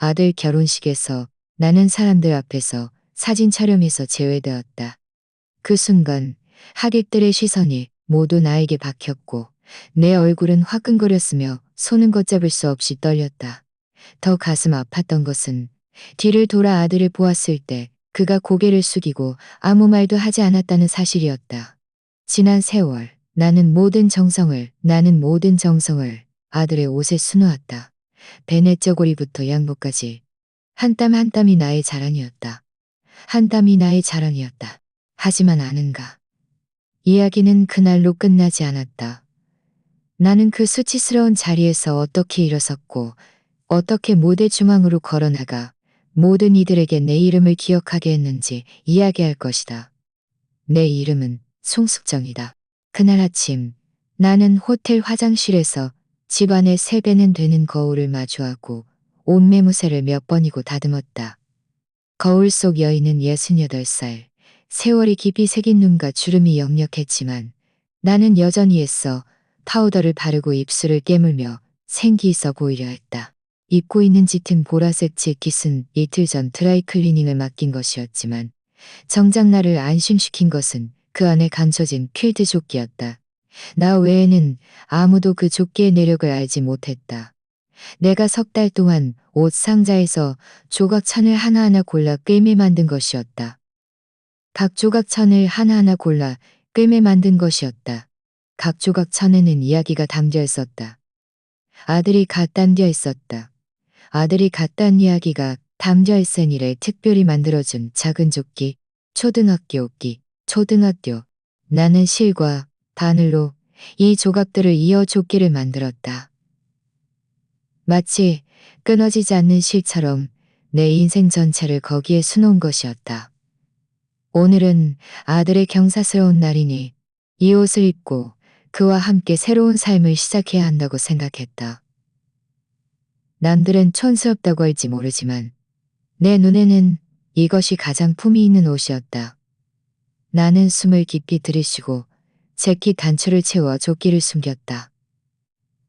아들 결혼식에서 나는 사람들 앞에서 사진 촬영에서 제외되었다. 그 순간 하객들의 시선이 모두 나에게 박혔고 내 얼굴은 화끈거렸으며 손은 걷잡을 수 없이 떨렸다. 더 가슴 아팠던 것은 뒤를 돌아 아들을 보았을 때 그가 고개를 숙이고 아무 말도 하지 않았다는 사실이었다. 지난 세월 나는 모든 정성을 아들의 옷에 수놓았다. 배냇저고리부터 양복까지 한 땀 한 땀이 나의 자랑이었다. 한 땀이 나의 자랑이었다. 하지만 아는가? 이야기는 그날로 끝나지 않았다. 나는 그 수치스러운 자리에서 어떻게 일어섰고 어떻게 무대 중앙으로 걸어나가 모든 이들에게 내 이름을 기억하게 했는지 이야기할 것이다. 내 이름은 송숙정이다. 그날 아침 나는 호텔 화장실에서 집안의 3배는 되는 거울을 마주하고 옷매무새를 몇 번이고 다듬었다. 거울 속 여인은 68살, 세월이 깊이 새긴 눈과 주름이 역력했지만 나는 여전히 애써 파우더를 바르고 입술을 깨물며 생기 있어 보이려 했다. 입고 있는 짙은 보라색 재킷은 이틀 전 드라이클리닝을 맡긴 것이었지만 정작 나를 안심시킨 것은 그 안에 감춰진 퀼트 조끼였다. 나 외에는 아무도 그 조끼의 내력을 알지 못했다. 내가 3달 동안 옷 상자에서 조각천을 하나하나 골라 꿰매 만든 것이었다. 각 조각천을 하나하나 골라 꿰매 만든 것이었다. 각 조각천에는 이야기가 담겨 있었다. 아들이 갖다 띄어 있었다. 아들이 갖다 이야기가 담겨 있은 일에 특별히 만들어준 작은 조끼, 초등학교. 나는 실과 바늘로 이 조각들을 이어 조끼를 만들었다. 마치 끊어지지 않는 실처럼 내 인생 전체를 거기에 수놓은 것이었다. 오늘은 아들의 경사스러운 날이니 이 옷을 입고 그와 함께 새로운 삶을 시작해야 한다고 생각했다. 남들은 촌스럽다고 할지 모르지만 내 눈에는 이것이 가장 품위 있는 옷이었다. 나는 숨을 깊이 들이쉬고 재킷 단추를 채워 조끼를 숨겼다.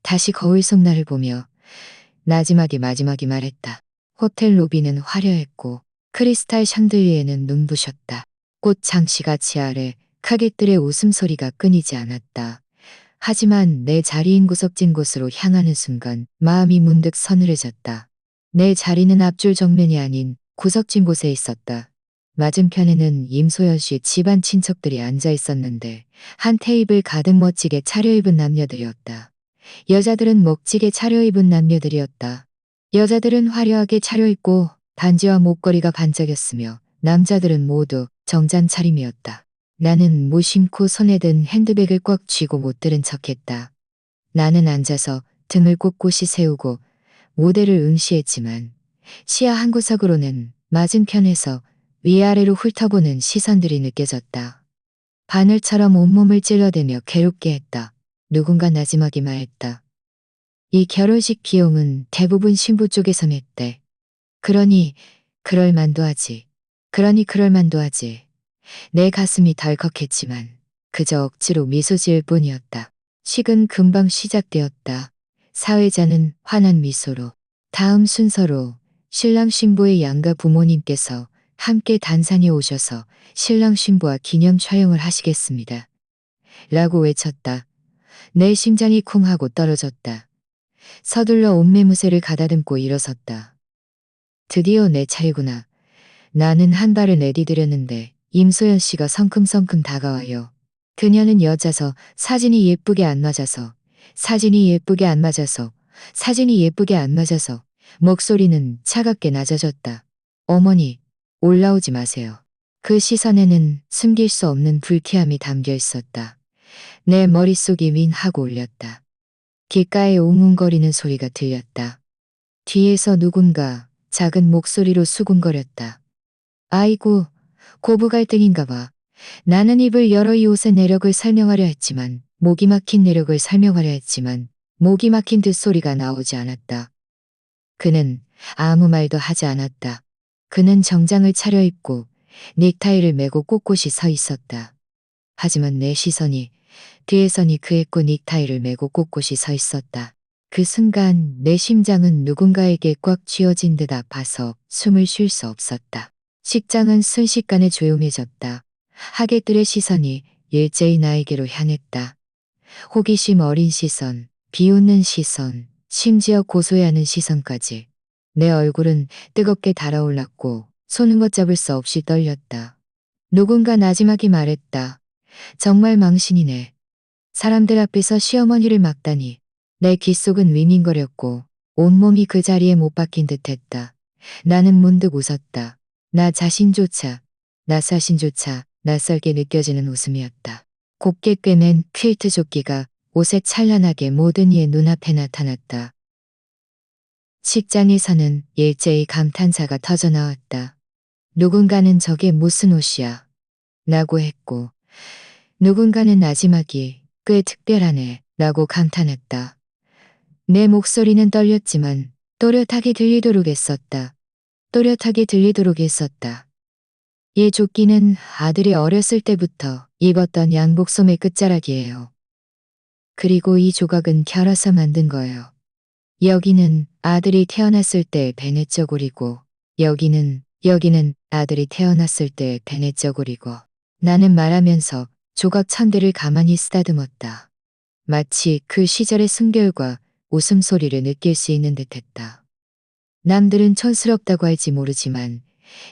다시 거울 속 나를 보며 마지막에 말했다. 호텔 로비는 화려했고 크리스탈 샹들리에는 눈부셨다. 꽃 장식아치 아래 카객들의 웃음소리가 끊이지 않았다. 하지만 내 자리인 구석진 곳으로 향하는 순간 마음이 문득 서늘해졌다. 내 자리는 앞줄 정면이 아닌 구석진 곳에 있었다. 맞은편에는 임소연 씨 집안 친척들이 앉아 있었는데 한 테이블 가득 멋지게 차려입은 남녀들이었다. 여자들은 멋지게 차려입은 남녀들이었다. 여자들은 화려하게 차려입고 반지와 목걸이가 반짝였으며 남자들은 모두 정장 차림이었다. 나는 무심코 손에 든 핸드백을 꽉 쥐고 못 들은 척했다. 나는 앉아서 등을 꼿꼿이 세우고 무대를 응시했지만 시야 한 구석으로는 맞은편에서 위아래로 훑어보는 시선들이 느껴졌다. 바늘처럼 온몸을 찔러대며 괴롭게 했다. 누군가 나지막이 말했다. 이 결혼식 비용은 대부분 신부 쪽에서 냈대. 그러니 그럴 만도 하지. 내 가슴이 덜컥했지만 그저 억지로 미소 지을 뿐이었다. 식은 금방 시작되었다. 사회자는 환한 미소로 다음 순서로 신랑 신부의 양가 부모님께서 함께 단상에 오셔서 신랑 신부와 기념 촬영을 하시겠습니다. 라고 외쳤다. 내 심장이 쿵 하고 떨어졌다. 서둘러 옷매무새를 가다듬고 일어섰다. 드디어 내 차례구나. 나는 한 발을 내디디렸는데 임소연 씨가 성큼성큼 다가와요. 그녀는 여자서 사진이 예쁘게 안 맞아서 목소리는 차갑게 낮아졌다. 어머니, 올라오지 마세요. 그 시선에는 숨길 수 없는 불쾌함이 담겨 있었다. 내 머릿속이 윈하고 울렸다. 귓가에 웅웅거리는 소리가 들렸다. 뒤에서 누군가 작은 목소리로 수군거렸다. 아이고, 고부 갈등인가 봐. 나는 입을 열어 이 옷의 내력을 설명하려 했지만 목이 막힌 듯소리가 나오지 않았다. 그는 아무 말도 하지 않았다. 그는 정장을 차려입고 넥타이를 메고 꼿꼿이 서 있었다. 하지만 내 시선이 뒤에서니 그의 꽃 넥타이를 메고 꼿꼿이 서 있었다. 그 순간 내 심장은 누군가에게 꽉 쥐어진 듯 아파서 숨을 쉴 수 없었다. 식장은 순식간에 조용해졌다. 하객들의 시선이 일제히 나에게로 향했다. 호기심 어린 시선, 비웃는 시선, 심지어 고소해하는 시선까지. 내 얼굴은 뜨겁게 달아올랐고 손은 걷잡을 수 없이 떨렸다. 누군가 나지막이 말했다. 정말 망신이네. 사람들 앞에서 시어머니를 막다니. 내 귓속은 윙윙거렸고 온몸이 그 자리에 못 박힌 듯했다. 나는 문득 웃었다. 나 자신조차 낯설게 느껴지는 웃음이었다. 곱게 꿰맨 퀼트 조끼가 옷에 찬란하게 모든 이의 눈앞에 나타났다. 식장에서는 일제히 감탄사가 터져나왔다. 누군가는 저게 무슨 옷이야? 라고 했고 누군가는 나지막이 꽤 특별하네 라고 감탄했다. 내 목소리는 떨렸지만 또렷하게 들리도록 했었다. 또렷하게 들리도록 했었다. 이 조끼는 아들이 어렸을 때부터 입었던 양복 소매 끝자락이에요. 그리고 이 조각은 결어서 만든 거예요. 여기는 아들이 태어났을 때 베넷 저고리고 여기는 아들이 태어났을 때 베넷 저고리고. 나는 말하면서 조각 천대를 가만히 쓰다듬었다. 마치 그 시절의 숨결과 웃음소리를 느낄 수 있는 듯했다. 남들은 촌스럽다고 할지 모르지만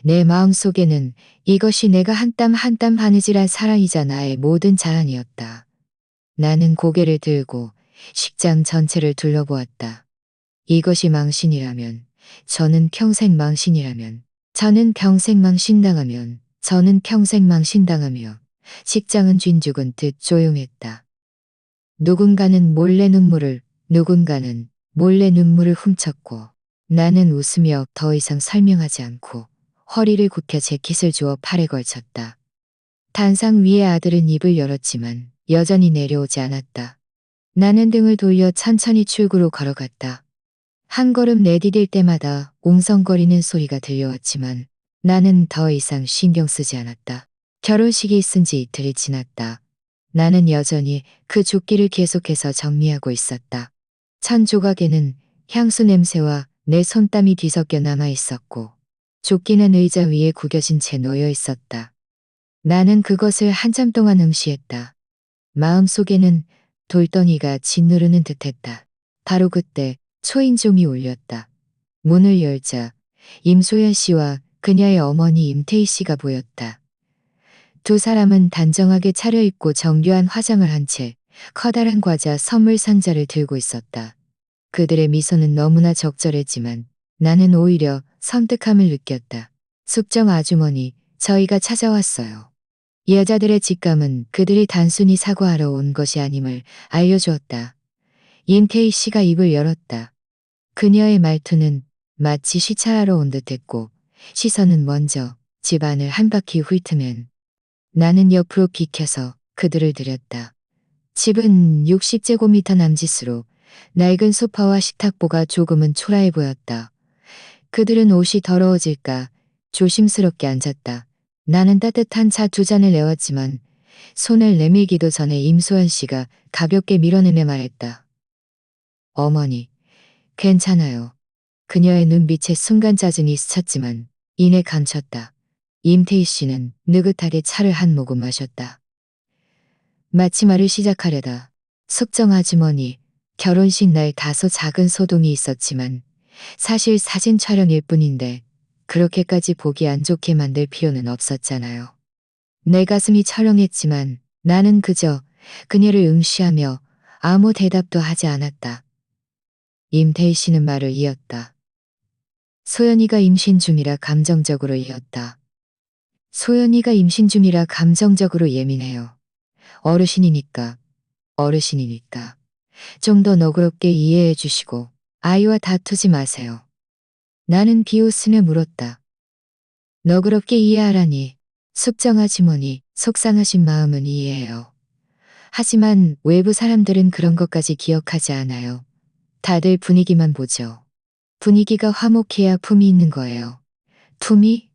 내 마음속에는 이것이 내가 한 땀 한 땀 바느질한 사랑이자 나의 모든 자랑이었다. 나는 고개를 들고 식장 전체를 둘러보았다. 이것이 망신이라면, 저는 평생 망신이라면, 저는 평생 망신당하면, 저는 평생 망신당하며 식장은 쥔죽은 듯 조용했다. 누군가는 몰래 눈물을 훔쳤고 나는 웃으며 더 이상 설명하지 않고 허리를 굽혀 재킷을 주워 팔에 걸쳤다. 단상 위에 아들은 입을 열었지만 여전히 내려오지 않았다. 나는 등을 돌려 천천히 출구로 걸어갔다. 한 걸음 내디딜 때마다 웅성거리는 소리가 들려왔지만 나는 더 이상 신경 쓰지 않았다. 결혼식이 있은 지 이틀이 지났다. 나는 여전히 그 조끼를 계속해서 정리하고 있었다. 찬 조각에는 향수 냄새와 내 손땀이 뒤섞여 남아 있었고 조끼는 의자 위에 구겨진 채 놓여 있었다. 나는 그것을 한참 동안 응시했다. 마음속에는 돌덩이가 짓누르는 듯했다. 바로 그때 초인종이 울렸다. 문을 열자 임소연 씨와 그녀의 어머니 임태희 씨가 보였다. 두 사람은 단정하게 차려입고 정교한 화장을 한 채 커다란 과자 선물 상자를 들고 있었다. 그들의 미소는 너무나 적절했지만 나는 오히려 섬뜩함을 느꼈다. 숙정 아주머니, 저희가 찾아왔어요. 여자들의 직감은 그들이 단순히 사과하러 온 것이 아님을 알려주었다. 임태희 씨가 입을 열었다. 그녀의 말투는 마치 시차하러 온 듯했고 시선은 먼저 집안을 한 바퀴 훑으면 나는 옆으로 비켜서 그들을 들였다. 집은 60제곱미터 남짓으로 낡은 소파와 식탁보가 조금은 초라해 보였다. 그들은 옷이 더러워질까 조심스럽게 앉았다. 나는 따뜻한 차 2잔을 내왔지만 손을 내밀기도 전에 임소연 씨가 가볍게 밀어내며 말했다. 어머니, 괜찮아요. 그녀의 눈빛에 순간 짜증이 스쳤지만 이내 감췄다. 임태희 씨는 느긋하게 차를 한 모금 마셨다. 마치 말을 시작하려다 숙정 아주머니, 결혼식 날 다소 작은 소동이 있었지만 사실 사진 촬영일 뿐인데 그렇게까지 보기 안 좋게 만들 필요는 없었잖아요. 내 가슴이 철렁했지만 나는 그저 그녀를 응시하며 아무 대답도 하지 않았다. 임태희 씨는 말을 이었다. 소연이가 임신 중이라 감정적으로 이었다. 소연이가 임신 중이라 감정적으로 예민해요. 어르신이니까. 좀 더 너그럽게 이해해 주시고 아이와 다투지 마세요. 나는 비웃으며 물었다. 너그럽게 이해하라니. 숙정 아주머니, 속상하신 마음은 이해해요. 하지만 외부 사람들은 그런 것까지 기억하지 않아요. 다들 분위기만 보죠. 분위기가 화목해야 품이 있는 거예요. 품이?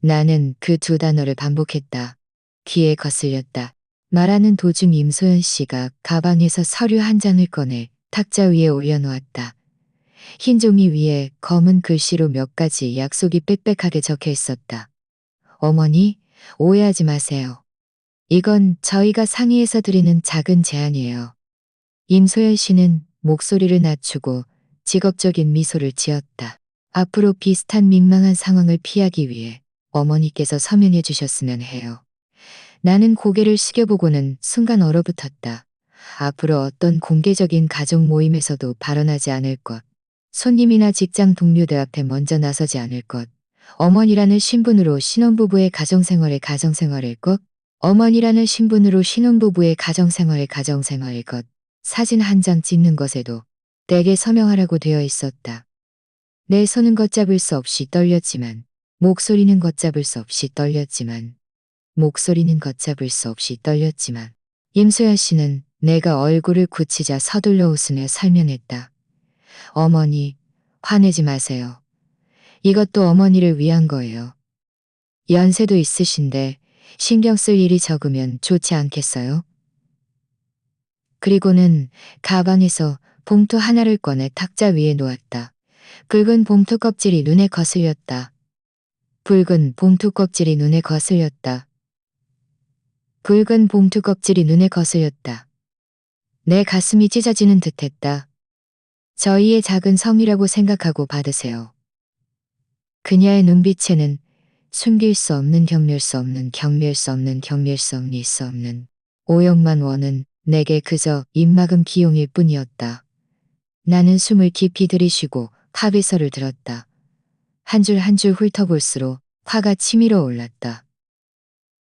나는 그 2단어를 반복했다. 귀에 거슬렸다. 말하는 도중 임소연 씨가 가방에서 서류 한 장을 꺼내 탁자 위에 올려놓았다. 흰 종이 위에 검은 글씨로 몇 가지 약속이 빽빽하게 적혀 있었다. 어머니, 오해하지 마세요. 이건 저희가 상의해서 드리는 작은 제안이에요. 임소연 씨는 목소리를 낮추고 직업적인 미소를 지었다. 앞으로 비슷한 민망한 상황을 피하기 위해 어머니께서 서명해 주셨으면 해요. 나는 고개를 숙여보고는 순간 얼어붙었다. 앞으로 어떤 공개적인 가족 모임에서도 발언하지 않을 것. 손님이나 직장 동료들 앞에 먼저 나서지 않을 것. 어머니라는 신분으로 신혼부부의 가정생활의 것. 어머니라는 신분으로 신혼부부의 가정생활의 것. 사진 한 장 찍는 것에도 댁에 서명하라고 되어 있었다. 내 손은 걷잡을 수 없이 떨렸지만 목소리는 걷잡을 수 없이 떨렸지만 임소연 씨는 내가 얼굴을 굳히자 서둘러 웃으며 설명했다. 어머니, 화내지 마세요. 이것도 어머니를 위한 거예요. 연세도 있으신데 신경 쓸 일이 적으면 좋지 않겠어요? 그리고는 가방에서 봉투 하나를 꺼내 탁자 위에 놓았다. 붉은 봉투 껍질이 눈에 거슬렸다. 내 가슴이 찢어지는 듯했다. 저희의 작은 섬이라고 생각하고 받으세요. 그녀의 눈빛에는 숨길 수 없는 경멸 수 없는 오역만 원은 내게 그저 입막음 기용일 뿐이었다. 나는 숨을 깊이 들이쉬고 합의서를 들었다. 한 줄 한 줄 훑어볼수록 화가 치밀어 올랐다.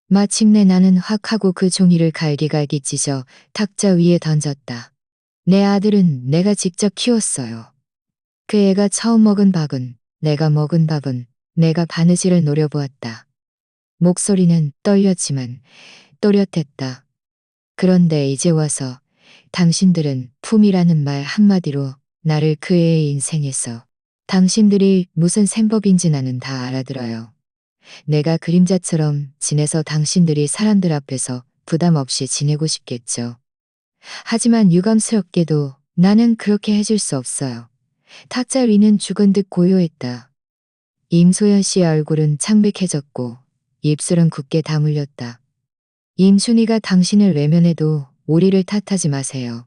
마침내 나는 확 하고 그 종이를 갈기갈기 찢어 탁자 위에 던졌다. 내 아들은 내가 직접 키웠어요. 그 애가 처음 먹은 밥은, 내가 먹은 밥은 내가 바느질을 노려보았다. 목소리는 떨렸지만 또렷했다. 그런데 이제 와서 당신들은 품이라는 말 한마디로 나를 그 애의 인생에서 당신들이 무슨 셈법인지 나는 다 알아들어요. 내가 그림자처럼 지내서 당신들이 사람들 앞에서 부담 없이 지내고 싶겠죠. 하지만 유감스럽게도 나는 그렇게 해줄 수 없어요. 탁자 위는 죽은 듯 고요했다. 임소연 씨의 얼굴은 창백해졌고 입술은 굳게 다물렸다. 임순이가 당신을 외면해도 우리를 탓하지 마세요.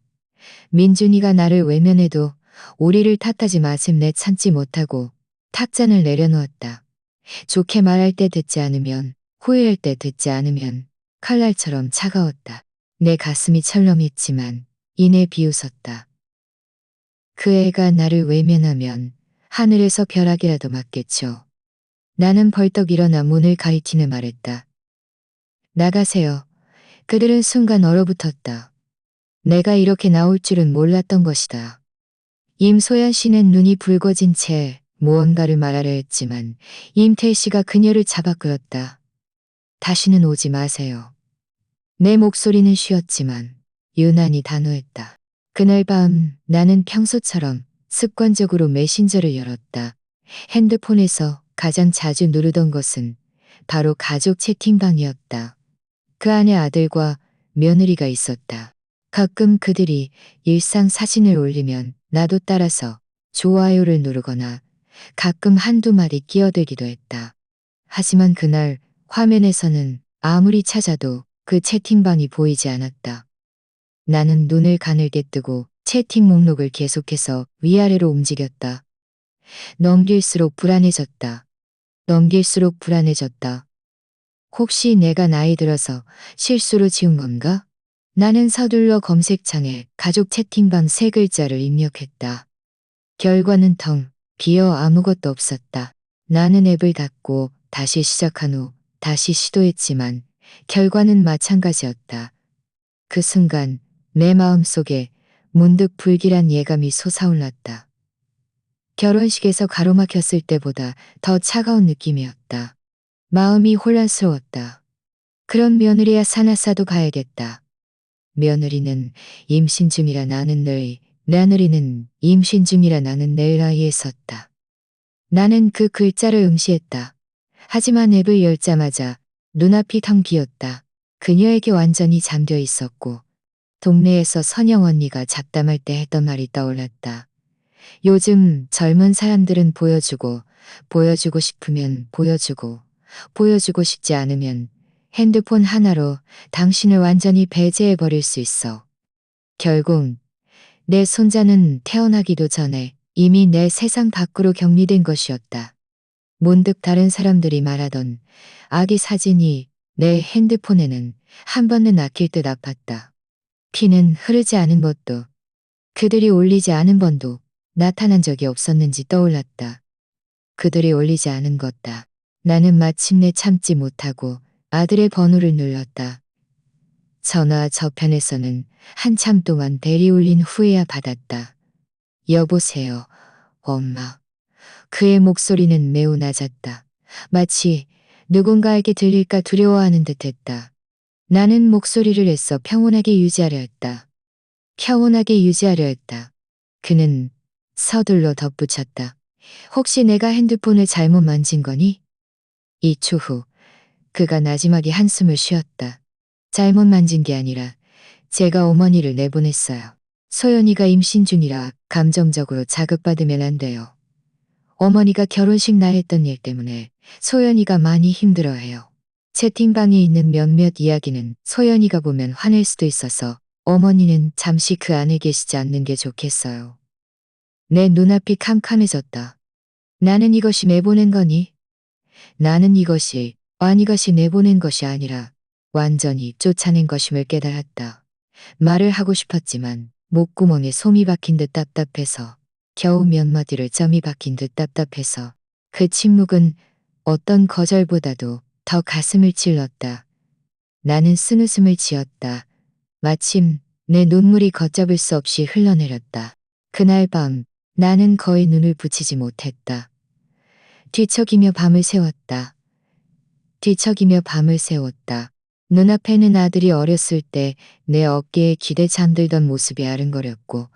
민준이가 나를 외면해도 우리를 탓하지 마침내 참지 못하고 탁잔을 내려놓았다. 좋게 말할 때 듣지 않으면, 후회할 때 듣지 않으면 칼날처럼 차가웠다. 내 가슴이 철렁했지만 이내 비웃었다. 그 애가 나를 외면하면 하늘에서 벼락이라도 맞겠죠. 나는 벌떡 일어나 문을 가리키며 말했다. 나가세요. 그들은 순간 얼어붙었다. 내가 이렇게 나올 줄은 몰랐던 것이다. 임소연 씨는 눈이 붉어진 채 무언가를 말하려 했지만 임태 씨가 그녀를 잡아 끌었다. 다시는 오지 마세요. 내 목소리는 쉬었지만 유난히 단호했다. 그날 밤 나는 평소처럼 습관적으로 메신저를 열었다. 핸드폰에서 가장 자주 누르던 것은 바로 가족 채팅방이었다. 그 안에 아들과 며느리가 있었다. 가끔 그들이 일상 사진을 올리면 나도 따라서 좋아요를 누르거나 가끔 한두 마디 끼어들기도 했다. 하지만 그날 화면에서는 아무리 찾아도 그 채팅방이 보이지 않았다. 나는 눈을 가늘게 뜨고 채팅 목록을 계속해서 위아래로 움직였다. 넘길수록 불안해졌다. 혹시 내가 나이 들어서 실수로 지운 건가? 나는 서둘러 검색창에 가족 채팅방 세 글자를 입력했다. 결과는 텅 비어 아무것도 없었다. 나는 앱을 닫고 다시 시작한 후 다시 시도했지만 결과는 마찬가지였다. 그 순간 내 마음속에 문득 불길한 예감이 솟아올랐다. 결혼식에서 가로막혔을 때보다 더 차가운 느낌이었다. 마음이 혼란스러웠다. 그런 며느리야 사나싸도 봐야겠다. 며느리는 임신 중이라 나는 늘 나이에 섰다. 나는 그 글자를 응시했다. 하지만 앱을 열자마자 눈앞이 텅 비었다. 그녀에게 완전히 잠겨 있었고 동네에서 선영 언니가 잡담할 때 했던 말이 떠올랐다. 요즘 젊은 사람들은 보여주고 싶으면 보여주고 싶지 않으면 핸드폰 하나로 당신을 완전히 배제해버릴 수 있어. 결국 내 손자는 태어나기도 전에 이미 내 세상 밖으로 격리된 것이었다. 문득 다른 사람들이 말하던 아기 사진이 내 핸드폰에는 한 번은 낚일 듯 아팠다. 피는 흐르지 않은 것도 그들이 올리지 않은 번도 나타난 적이 없었는지 떠올랐다. 그들이 올리지 않은 것다. 나는 마침내 참지 못하고 아들의 번호를 눌렀다. 전화 저편에서는 한참 동안 벨이 울린 후에야 받았다. 여보세요, 엄마. 그의 목소리는 매우 낮았다. 마치 누군가에게 들릴까 두려워하는 듯했다. 나는 목소리를 애써 평온하게 유지하려 했다. 평온하게 유지하려 했다. 그는 서둘러 덧붙였다. 혹시 내가 핸드폰을 잘못 만진 거니? 2초 후 그가 나지막이 한숨을 쉬었다. 잘못 만진 게 아니라 제가 어머니를 내보냈어요. 소연이가 임신 중이라 감정적으로 자극받으면 안 돼요. 어머니가 결혼식 날 했던 일 때문에 소연이가 많이 힘들어해요. 채팅방에 있는 몇몇 이야기는 소연이가 보면 화낼 수도 있어서 어머니는 잠시 그 안에 계시지 않는 게 좋겠어요. 내 눈앞이 캄캄해졌다. 나는 이것이 내보낸 거니? 나는 이것이 내보낸 것이 아니라 완전히 쫓아낸 것임을 깨달았다. 말을 하고 싶었지만 목구멍에 솜이 박힌 듯 답답해서 겨우 몇 마디를 점이 박힌 듯 답답해서 그 침묵은 어떤 거절보다도 더 가슴을 찔렀다. 나는 쓴웃음을 지었다. 마침 내 눈물이 걷잡을 수 없이 흘러내렸다. 그날 밤 나는 거의 눈을 붙이지 못했다. 뒤척이며 밤을 새웠다. 뒤척이며 밤을 새웠다. 눈앞에는 아들이 어렸을 때 내 어깨에 기대 잠들던 모습이 아른거렸고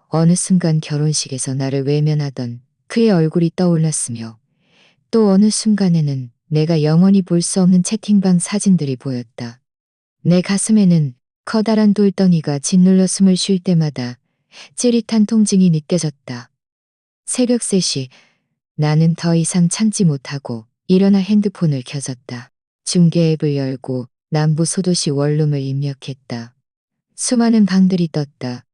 어느 순간 결혼식에서 나를 외면하던 그의 얼굴이 떠올랐으며 또 어느 순간에는 내가 영원히 볼 수 없는 채팅방 사진들이 보였다. 내 가슴에는 커다란 돌덩이가 짓눌러 숨을 쉴 때마다 찌릿한 통증이 느껴졌다. 새벽 3시 나는 더 이상 참지 못하고 일어나 핸드폰을 켜졌다. 중계 앱을 열고 남부 소도시 원룸을 입력했다. 수많은 방들이 떴다.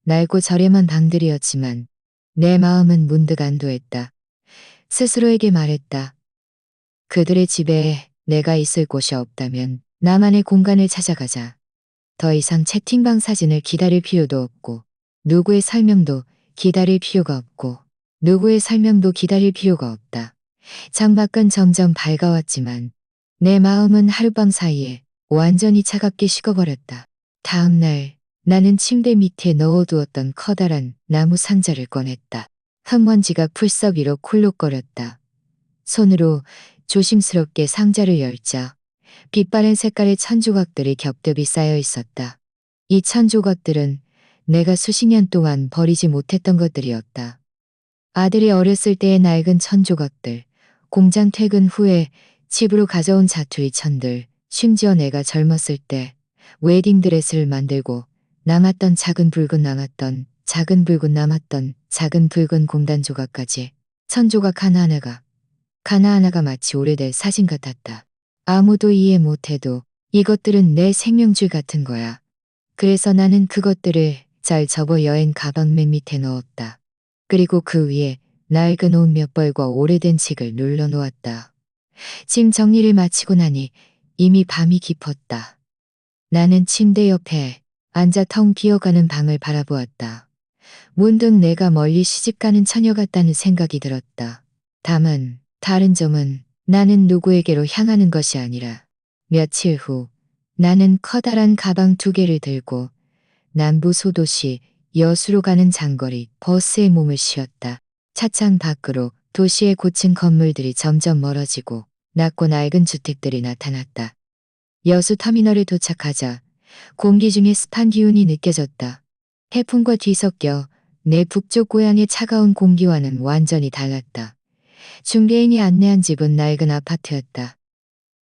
낡고 저렴한 방들이었지만 내 마음은 문득 안도했다. 스스로에게 말했다. 그들의 집에 내가 있을 곳이 없다면 나만의 공간을 찾아가자. 더 이상 채팅방 사진을 기다릴 필요도 없고 누구의 설명도 기다릴 필요가 없고 누구의 설명도 기다릴 필요가 없다. 창밖은 점점 밝아왔지만 내 마음은 하룻밤 사이에 완전히 차갑게 식어버렸다. 다음 날 나는 침대 밑에 넣어두었던 커다란 나무 상자를 꺼냈다. 흙먼지가 풀썩 위로 콜록거렸다. 손으로 조심스럽게 상자를 열자 빛바랜 색깔의 천조각들이 겹겹이 쌓여 있었다. 이 천조각들은 내가 수십 년 동안 버리지 못했던 것들이었다. 아들이 어렸을 때의 낡은 천조각들, 공장 퇴근 후에 집으로 가져온 자투리 천들, 심지어 내가 젊었을 때 웨딩드레스를 만들고 남았던 작은 붉은 공단 조각까지 천조각 하나하나가 마치 오래된 사진 같았다. 아무도 이해 못해도 이것들은 내 생명줄 같은 거야. 그래서 나는 그것들을 잘 접어 여행 가방맨 밑에 넣었다. 그리고 그 위에 낡은 옷 몇 벌과 오래된 책을 눌러 놓았다. 짐 정리를 마치고 나니 이미 밤이 깊었다. 나는 침대 옆에 앉아 텅 비어가는 방을 바라보았다. 문득 내가 멀리 시집가는 처녀 같다는 생각이 들었다. 다만 다른 점은 나는 누구에게로 향하는 것이 아니라 며칠 후 나는 커다란 가방 2개를 들고 남부 소도시 여수로 가는 장거리 버스에 몸을 씌웠다. 차창 밖으로 도시의 고층 건물들이 점점 멀어지고 낮고 낡은 주택들이 나타났다. 여수 터미널에 도착하자 공기 중에 습한 기운이 느껴졌다. 해풍과 뒤섞여 내 북쪽 고향의 차가운 공기와는 완전히 달랐다. 중개인이 안내한 집은 낡은 아파트였다.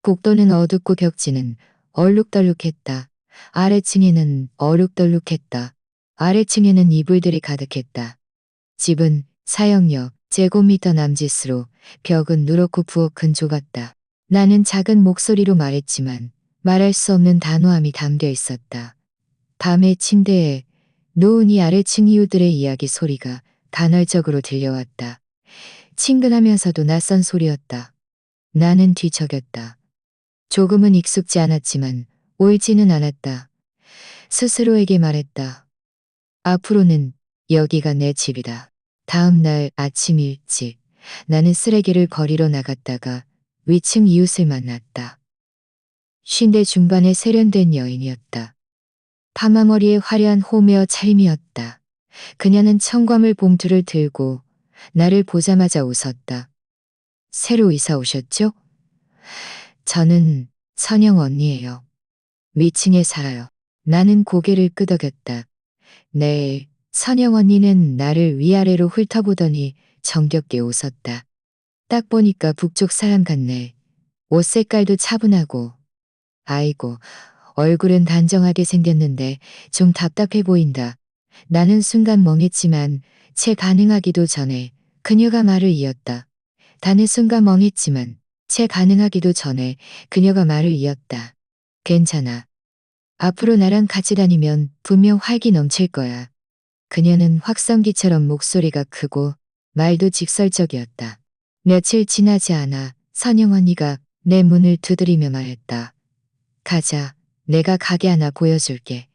복도는 어둡고 벽지는 얼룩덜룩했다. 아래층에는 어룩덜룩했다. 아래층에는 이불들이 가득했다. 집은 사형역 제곱미터 남짓으로 벽은 누렇고 부엌은 좁았다. 나는 작은 목소리로 말했지만 말할 수 없는 단호함이 담겨 있었다. 밤에 침대에 누운 이 아래층 이웃들의 이야기 소리가 간헐적으로 들려왔다. 친근하면서도 낯선 소리였다. 나는 뒤척였다. 조금은 익숙지 않았지만 옳지는 않았다. 스스로에게 말했다. 앞으로는 여기가 내 집이다. 다음 날 아침 일찍 나는 쓰레기를 버리러 나갔다가 위층 이웃을 만났다. 50대 중반의 세련된 여인이었다. 파마머리에 화려한 홈웨어 차림이었다. 그녀는 청과물 봉투를 들고 나를 보자마자 웃었다. 새로 이사 오셨죠? 저는 선영 언니예요. 위층에 살아요. 나는 고개를 끄덕였다. 네, 선영 언니는 나를 위아래로 훑어보더니 정겹게 웃었다. 딱 보니까 북쪽 사람 같네. 옷 색깔도 차분하고. 아이고, 얼굴은 단정하게 생겼는데 좀 답답해 보인다. 나는 순간 멍했지만 채 반응하기도 전에 그녀가 말을 이었다. 나는 순간 멍했지만 채 반응하기도 전에 그녀가 말을 이었다. 괜찮아. 앞으로 나랑 같이 다니면 분명 활기 넘칠 거야. 그녀는 확성기처럼 목소리가 크고 말도 직설적이었다. 며칠 지나지 않아 선영 언니가 내 문을 두드리며 말했다. 가자. 내가 가게 하나 보여줄게.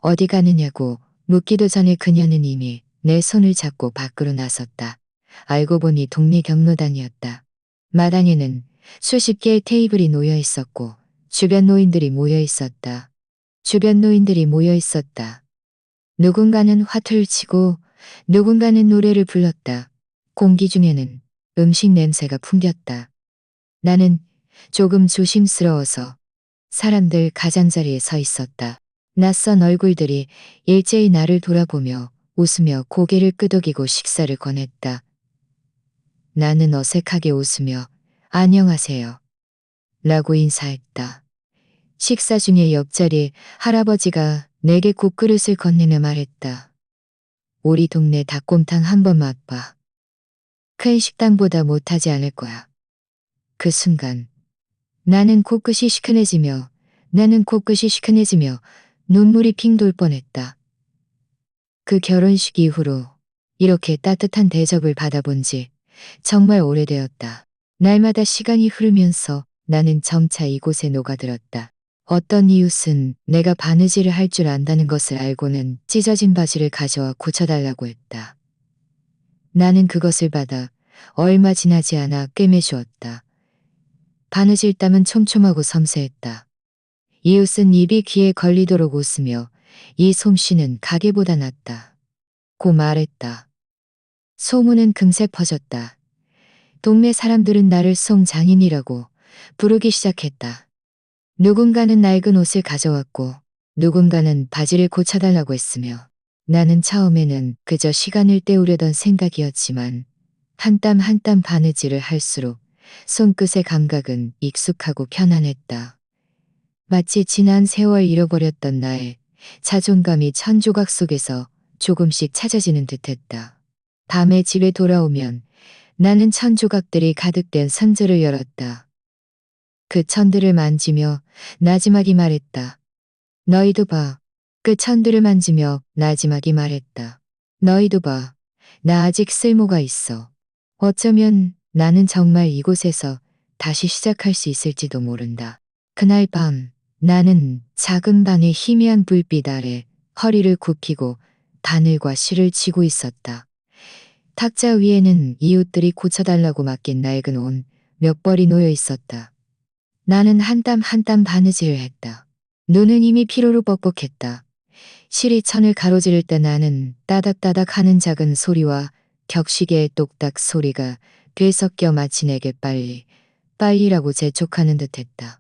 어디 가느냐고 묻기도 전에 그녀는 이미 내 손을 잡고 밖으로 나섰다. 알고 보니 동네 경로당이었다. 마당에는 수십 개의 테이블이 놓여 있었고 주변 노인들이 모여 있었다. 주변 노인들이 모여 있었다. 누군가는 화투를 치고 누군가는 노래를 불렀다. 공기 중에는 음식 냄새가 풍겼다. 나는 조금 조심스러워서 사람들 가장자리에 서 있었다. 낯선 얼굴들이 일제히 나를 돌아보며 웃으며 고개를 끄덕이고 식사를 권했다. 나는 어색하게 웃으며 안녕하세요. 라고 인사했다. 식사 중에 옆자리 할아버지가 내게 국그릇을 건네며 말했다. 우리 동네 닭곰탕 한번 맛봐. 큰 식당보다 못하지 않을 거야. 그 순간 나는 코끝이 시큰해지며 눈물이 핑 돌 뻔했다. 그 결혼식 이후로 이렇게 따뜻한 대접을 받아본 지 정말 오래되었다. 날마다 시간이 흐르면서 나는 점차 이곳에 녹아들었다. 어떤 이웃은 내가 바느질을 할 줄 안다는 것을 알고는 찢어진 바지를 가져와 고쳐달라고 했다. 나는 그것을 받아 얼마 지나지 않아 꿰매주었다. 바느질 땀은 촘촘하고 섬세했다. 이웃은 입이 귀에 걸리도록 웃으며 이 솜씨는 가게보다 낫다. 고 말했다. 소문은 금세 퍼졌다. 동네 사람들은 나를 송장인이라고 부르기 시작했다. 누군가는 낡은 옷을 가져왔고 누군가는 바지를 고쳐달라고 했으며 나는 처음에는 그저 시간을 때우려던 생각이었지만 한 땀 한 땀 바느질을 할수록 손끝의 감각은 익숙하고 편안했다. 마치 지난 세월 잃어버렸던 나의 자존감이 천조각 속에서 조금씩 찾아지는 듯했다. 밤에 집에 돌아오면 나는 천조각들이 가득된 선재를 열었다. 그 천들을 만지며 나지막이 말했다. 너희도 봐. 그 천들을 만지며 나지막이 말했다. 너희도 봐. 나 아직 쓸모가 있어. 어쩌면 나는 정말 이곳에서 다시 시작할 수 있을지도 모른다. 그날 밤 나는 작은 방의 희미한 불빛 아래 허리를 굽히고 바늘과 실을 치고 있었다. 탁자 위에는 이웃들이 고쳐달라고 맡긴 낡은 옷 몇 벌이 놓여 있었다. 나는 한 땀 한 땀 바느질을 했다. 눈은 이미 피로로 뻑뻑했다. 실이 천을 가로지를 때 나는 따닥따닥 하는 작은 소리와 격시계의 똑딱 소리가 되섞여 마치 내게 빨리라고 재촉하는 듯했다.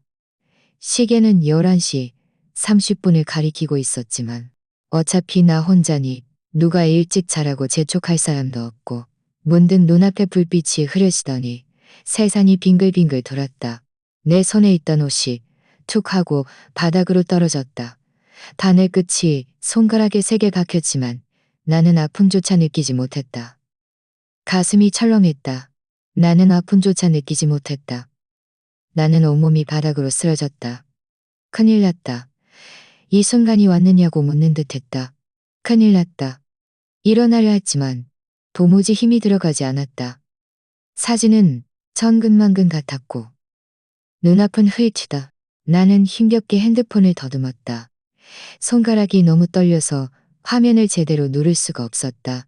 시계는 11시 30분을 가리키고 있었지만 어차피 나 혼자니 누가 일찍 자라고 재촉할 사람도 없고 문득 눈앞에 불빛이 흐려지더니 세상이 빙글빙글 돌았다. 내 손에 있던 옷이 툭 하고 바닥으로 떨어졌다. 바늘 끝이 손가락에 세게 박혔지만 나는 아픔조차 느끼지 못했다. 가슴이 철렁했다. 나는 아픔조차 느끼지 못했다. 나는 온몸이 바닥으로 쓰러졌다. 큰일 났다. 이 순간이 왔느냐고 묻는 듯했다. 큰일 났다. 일어나려 했지만 도무지 힘이 들어가지 않았다. 사진은 천근만근 같았고 눈앞은 흐릿하다. 나는 힘겹게 핸드폰을 더듬었다. 손가락이 너무 떨려서 화면을 제대로 누를 수가 없었다.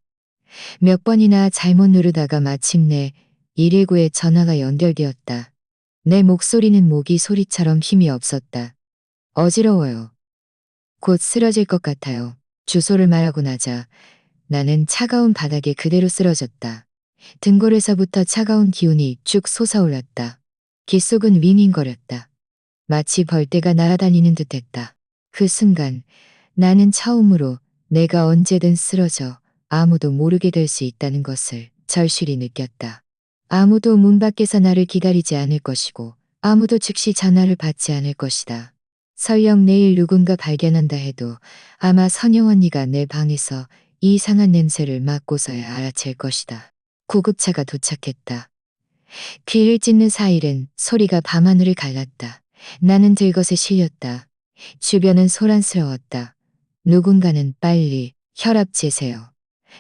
몇 번이나 잘못 누르다가 마침내 119에 전화가 연결되었다. 내 목소리는 모기 소리처럼 힘이 없었다. 어지러워요. 곧 쓰러질 것 같아요. 주소를 말하고 나자 나는 차가운 바닥에 그대로 쓰러졌다. 등골에서부터 차가운 기운이 쭉 솟아올랐다. 귓속은 윙윙거렸다. 마치 벌떼가 날아다니는 듯했다. 그 순간 나는 처음으로 내가 언제든 쓰러져 아무도 모르게 될 수 있다는 것을 절실히 느꼈다. 아무도 문 밖에서 나를 기다리지 않을 것이고 아무도 즉시 전화를 받지 않을 것이다. 설령 내일 누군가 발견한다 해도 아마 선영 언니가 내 방에서 이상한 냄새를 맡고서야 알아챌 것이다. 구급차가 도착했다. 귀를 찢는 사이렌 소리가 밤하늘을 갈랐다. 나는 들것에 실렸다. 주변은 소란스러웠다. 누군가는 빨리 혈압 재세요.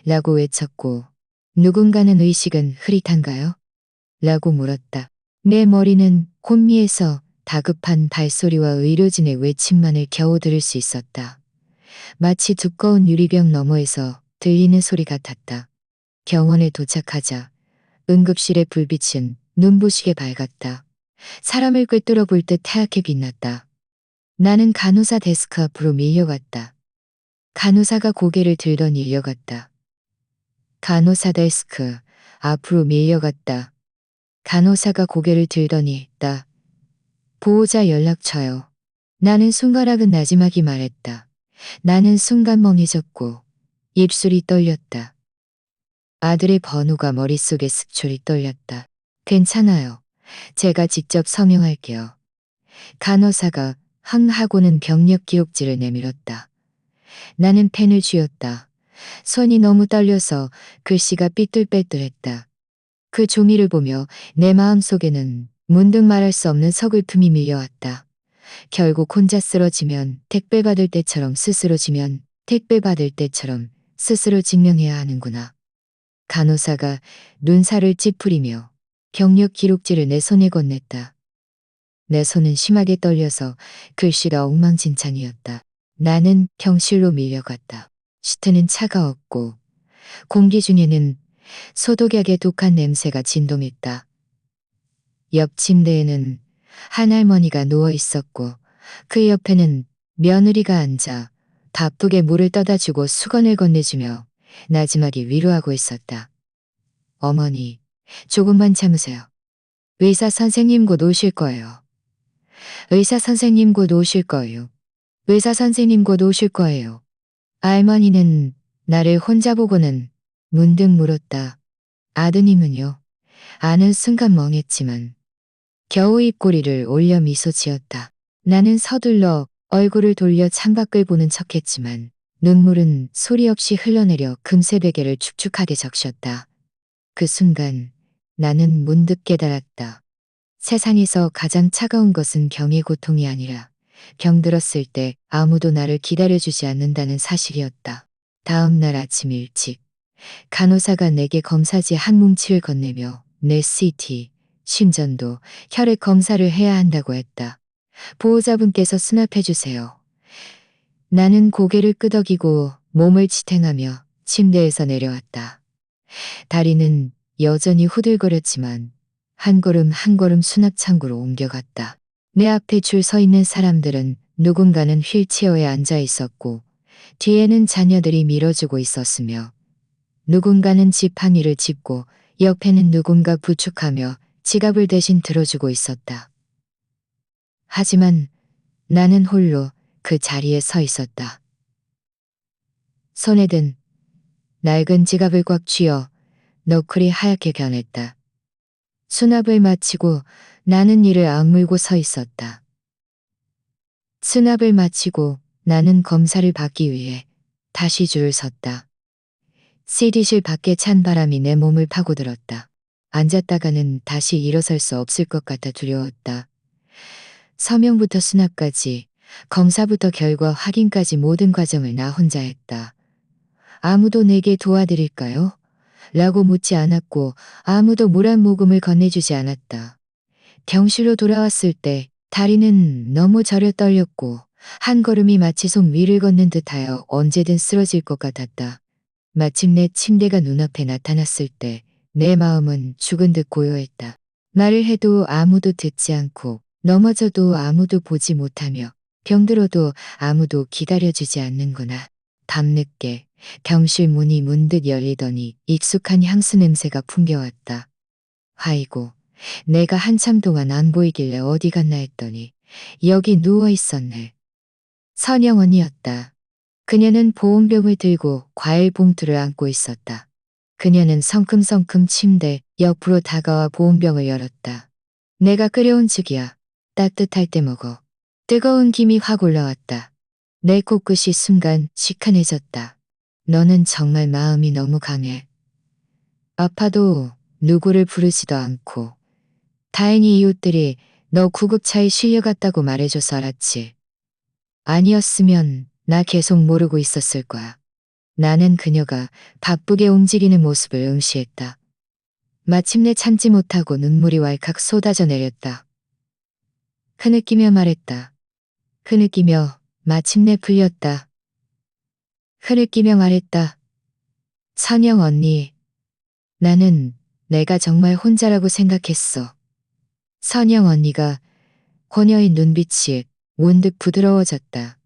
라고 외쳤고 누군가는 의식은 흐릿한가요? 라고 물었다. 내 머리는 혼미해서 다급한 발소리와 의료진의 외침만을 겨우 들을 수 있었다. 마치 두꺼운 유리병 너머에서 들리는 소리 같았다. 병원에 도착하자 응급실의 불빛은 눈부시게 밝았다. 사람을 꿰뚫어 볼 듯 하얗게 빛났다. 나는 간호사 데스크 앞으로 밀려갔다. 간호사가 고개를 들더니 일려갔다. 간호사 데스크 앞으로 밀려갔다. 간호사가 고개를 들더니 나 보호자 연락처요. 나는 손가락은 나지막이 말했다. 나는 순간 멍해졌고 입술이 떨렸다. 아들의 번호가 머릿속에 스쳐리 떨렸다. 괜찮아요. 제가 직접 서명할게요. 간호사가 흥 하고는 병력 기록지를 내밀었다. 나는 펜을 쥐었다. 손이 너무 떨려서 글씨가 삐뚤빼뚤했다. 그 종이를 보며 내 마음속에는 문득 말할 수 없는 서글픔이 밀려왔다. 결국 혼자 쓰러지면 택배 받을 때처럼 스스로 지면 택배 받을 때처럼 스스로 증명해야 하는구나. 간호사가 눈살을 찌푸리며 병력 기록지를 내 손에 건넸다. 내 손은 심하게 떨려서 글씨가 엉망진창이었다. 나는 병실로 밀려갔다. 시트는 차가웠고 공기 중에는 소독약의 독한 냄새가 진동했다. 옆 침대에는 한 할머니가 누워 있었고 그 옆에는 며느리가 앉아 바쁘게 물을 떠다 주고 수건을 건네주며 나지막이 위로하고 있었다. 어머니, 조금만 참으세요. 의사 선생님 곧 오실 거예요. 의사 선생님 곧 오실 거예요. 의사 선생님 곧 오실 거예요. 할머니는 나를 혼자 보고는 문득 물었다. 아드님은요? 아는 순간 멍했지만 겨우 입꼬리를 올려 미소 지었다. 나는 서둘러 얼굴을 돌려 창밖을 보는 척했지만 눈물은 소리 없이 흘러내려 금세 베개를 축축하게 적셨다. 그 순간 나는 문득 깨달았다. 세상에서 가장 차가운 것은 병의 고통이 아니라 병들었을 때 아무도 나를 기다려주지 않는다는 사실이었다. 다음 날 아침 일찍 간호사가 내게 검사지 한 뭉치를 건네며 내 CT, 심전도, 혈액 검사를 해야 한다고 했다. 보호자분께서 수납해주세요. 나는 고개를 끄덕이고 몸을 지탱하며 침대에서 내려왔다. 다리는 여전히 후들거렸지만 한 걸음 한 걸음 수납창고로 옮겨갔다. 내 앞에 줄 서 있는 사람들은 누군가는 휠체어에 앉아 있었고 뒤에는 자녀들이 밀어주고 있었으며 누군가는 지팡이를 짚고 옆에는 누군가 부축하며 지갑을 대신 들어주고 있었다. 하지만 나는 홀로 그 자리에 서 있었다. 손에 든 낡은 지갑을 꽉 쥐어 너클이 하얗게 변했다. 수납을 마치고 나는 이를 악물고 서 있었다. 수납을 마치고 나는 검사를 받기 위해 다시 줄을 섰다. CD실 밖에 찬 바람이 내 몸을 파고들었다. 앉았다가는 다시 일어설 수 없을 것 같아 두려웠다. 서명부터 수납까지, 검사부터 결과 확인까지 모든 과정을 나 혼자 했다. 아무도 내게 도와드릴까요? 라고 묻지 않았고 아무도 물 한 모금을 건네주지 않았다. 병실로 돌아왔을 때 다리는 너무 저려 떨렸고 한 걸음이 마치 송 위를 걷는 듯하여 언제든 쓰러질 것 같았다. 마침내 침대가 눈앞에 나타났을 때 내 마음은 죽은 듯 고요했다. 말을 해도 아무도 듣지 않고 넘어져도 아무도 보지 못하며 병들어도 아무도 기다려주지 않는구나. 밤늦게 병실 문이 문득 열리더니 익숙한 향수 냄새가 풍겨왔다. 아이고, 내가 한참 동안 안 보이길래 어디 갔나 했더니 여기 누워 있었네. 선영언니였다. 그녀는 보온병을 들고 과일 봉투를 안고 있었다. 그녀는 성큼성큼 침대 옆으로 다가와 보온병을 열었다. 내가 끓여온 죽이야. 따뜻할 때 먹어. 뜨거운 김이 확 올라왔다. 내 코끝이 순간 시큰해졌다. 너는 정말 마음이 너무 강해. 아파도 누구를 부르지도 않고. 다행히 이웃들이 너 구급차에 실려갔다고 말해줘서 알았지. 아니었으면 나 계속 모르고 있었을 거야. 나는 그녀가 바쁘게 움직이는 모습을 응시했다. 마침내 참지 못하고 눈물이 왈칵 쏟아져 내렸다. 흐느끼며 말했다. 흐느끼며 마침내 풀렸다. 흐느끼며 말했다. 선영 언니, 나는 내가 정말 혼자라고 생각했어. 선영 언니가 그녀의 눈빛이 문득 부드러워졌다.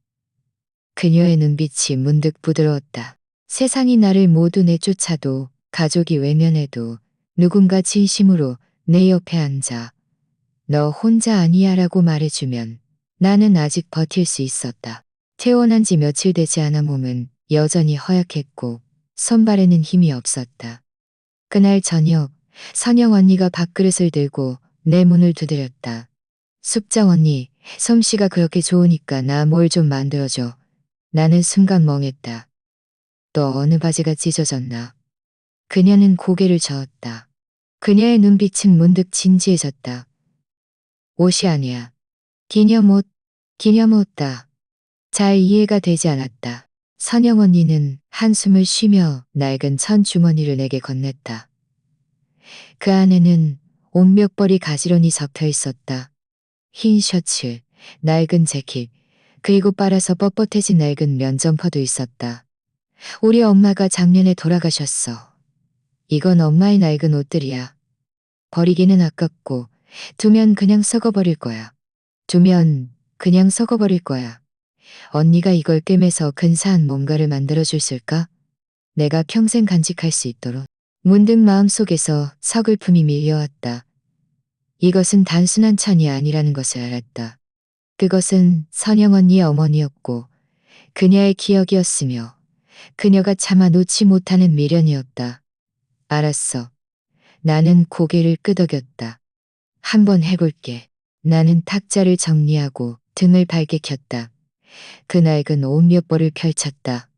그녀의 눈빛이 문득 부드러웠다. 세상이 나를 모두 내쫓아도 가족이 외면해도 누군가 진심으로 내 옆에 앉아 너 혼자 아니야 라고 말해주면 나는 아직 버틸 수 있었다. 태어난 지 며칠 되지 않아 몸은 여전히 허약했고 손발에는 힘이 없었다. 그날 저녁 선영 언니가 밥그릇을 들고 내 문을 두드렸다. 숙정 언니, 솜씨가 그렇게 좋으니까 나 뭘 좀 만들어줘. 나는 순간 멍했다. 또 어느 바지가 찢어졌나. 그녀는 고개를 저었다. 그녀의 눈빛은 문득 진지해졌다. 옷이 아니야. 기념옷, 기념옷다. 잘 이해가 되지 않았다. 선영 언니는 한숨을 쉬며 낡은 천 주머니를 내게 건넸다. 그 안에는 옷 몇 벌이 가지런히 적혀 있었다. 흰 셔츠, 낡은 재킷, 그리고 빨아서 뻣뻣해진 낡은 면 점퍼도 있었다. 우리 엄마가 작년에 돌아가셨어. 이건 엄마의 낡은 옷들이야. 버리기는 아깝고 두면 그냥 썩어버릴 거야. 두면 그냥 썩어버릴 거야. 언니가 이걸 꿰매서 근사한 뭔가를 만들어줄까? 내가 평생 간직할 수 있도록. 문득 마음속에서 서글픔이 밀려왔다. 이것은 단순한 천이 아니라는 것을 알았다. 그것은 선영 언니의 어머니였고 그녀의 기억이었으며 그녀가 차마 놓지 못하는 미련이었다. 알았어. 나는 고개를 끄덕였다. 한번 해볼게. 나는 탁자를 정리하고 등을 밝게 켰다. 그 낡은 옷 몇 벌을 펼쳤다.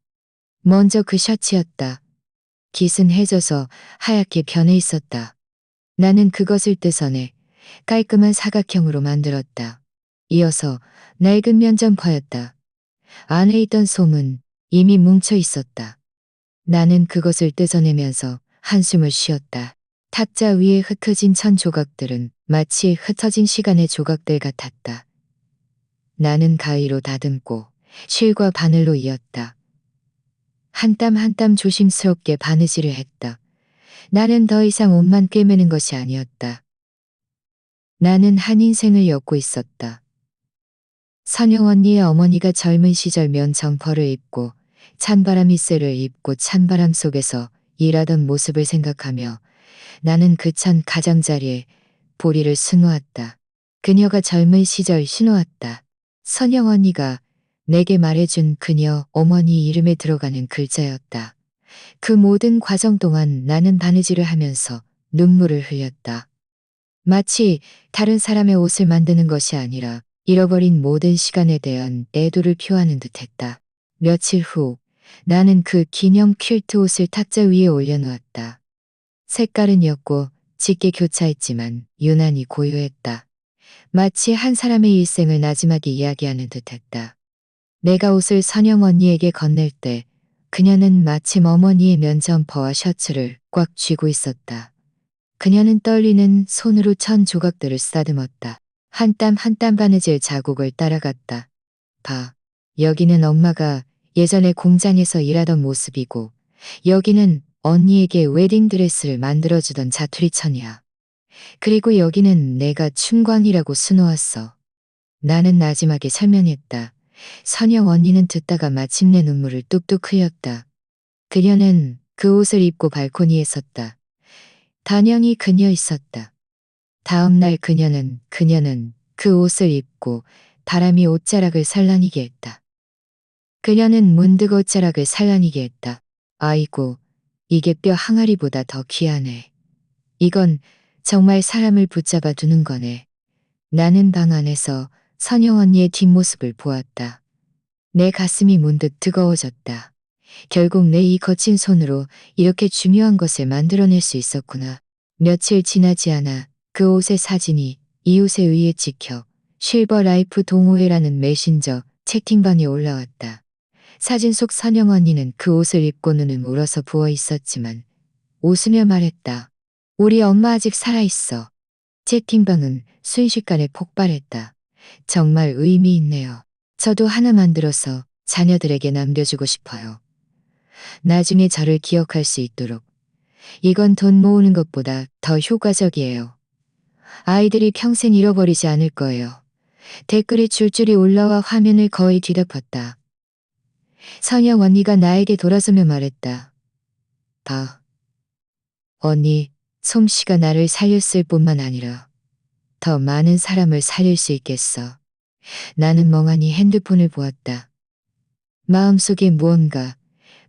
먼저 그 셔츠였다. 깃은 해져서 하얗게 변해 있었다. 나는 그것을 뜯어내 깔끔한 사각형으로 만들었다. 이어서 낡은 면 점퍼였다. 안에 있던 솜은 이미 뭉쳐 있었다. 나는 그것을 뜯어내면서 한숨을 쉬었다. 탁자 위에 흩어진 천 조각들은 마치 흩어진 시간의 조각들 같았다. 나는 가위로 다듬고 실과 바늘로 이었다. 한 땀 한 땀 조심스럽게 바느질을 했다. 나는 더 이상 옷만 꿰매는 것이 아니었다. 나는 한 인생을 엮고 있었다. 선영 언니의 어머니가 젊은 시절 면 점퍼를 입고 찬바람 잇새를 입고 찬바람 속에서 일하던 모습을 생각하며 나는 그 찬 가장자리에 보리를 수놓았다. 그녀가 젊은 시절 신어왔다. 선영 언니가 내게 말해준 그녀 어머니 이름에 들어가는 글자였다. 그 모든 과정 동안 나는 바느질을 하면서 눈물을 흘렸다. 마치 다른 사람의 옷을 만드는 것이 아니라 잃어버린 모든 시간에 대한 애도를 표하는 듯했다. 며칠 후 나는 그 기념 퀼트 옷을 탁자 위에 올려놓았다. 색깔은 옅고 짙게 교차했지만 유난히 고요했다. 마치 한 사람의 일생을 나지막이 이야기하는 듯했다. 내가 옷을 선영 언니에게 건넬 때 그녀는 마침 어머니의 면점퍼와 셔츠를 꽉 쥐고 있었다. 그녀는 떨리는 손으로 천 조각들을 쓰다듬었다. 한 땀 한 땀 바느질 자국을 따라갔다. 봐. 여기는 엄마가 예전에 공장에서 일하던 모습이고 여기는 언니에게 웨딩드레스를 만들어주던 자투리천이야. 그리고 여기는 내가 춘광이라고 수놓았어. 나는 나지막에 설명했다. 선영 언니는 듣다가 마침내 눈물을 뚝뚝 흘렸다. 그녀는 그 옷을 입고 발코니에 섰다. 단연히 그녀 있었다. 다음 날 그녀는 그 옷을 입고 바람이 옷자락을 살라니게 했다. 그녀는 문득 옷자락을 살라니게 했다. 아이고, 이게 뼈 항아리보다 더 귀하네. 이건 정말 사람을 붙잡아 두는 거네. 나는 방 안에서 선영 언니의 뒷모습을 보았다. 내 가슴이 문득 뜨거워졌다. 결국 내 이 거친 손으로 이렇게 중요한 것을 만들어낼 수 있었구나. 며칠 지나지 않아 그 옷의 사진이 이웃에 의해 찍혀 실버 라이프 동호회라는 메신저 채팅방에 올라왔다. 사진 속 선영 언니는 그 옷을 입고 눈을 울어서 부어 있었지만 웃으며 말했다. 우리 엄마 아직 살아있어. 채팅방은 순식간에 폭발했다. 정말 의미 있네요. 저도 하나 만들어서 자녀들에게 남겨주고 싶어요. 나중에 저를 기억할 수 있도록. 이건 돈 모으는 것보다 더 효과적이에요. 아이들이 평생 잃어버리지 않을 거예요. 댓글이 줄줄이 올라와 화면을 거의 뒤덮었다. 선영 언니가 나에게 돌아서며 말했다. 봐. 언니, 솜씨가 나를 살렸을 뿐만 아니라 더 많은 사람을 살릴 수 있겠어. 나는 멍하니 핸드폰을 보았다. 마음속에 무언가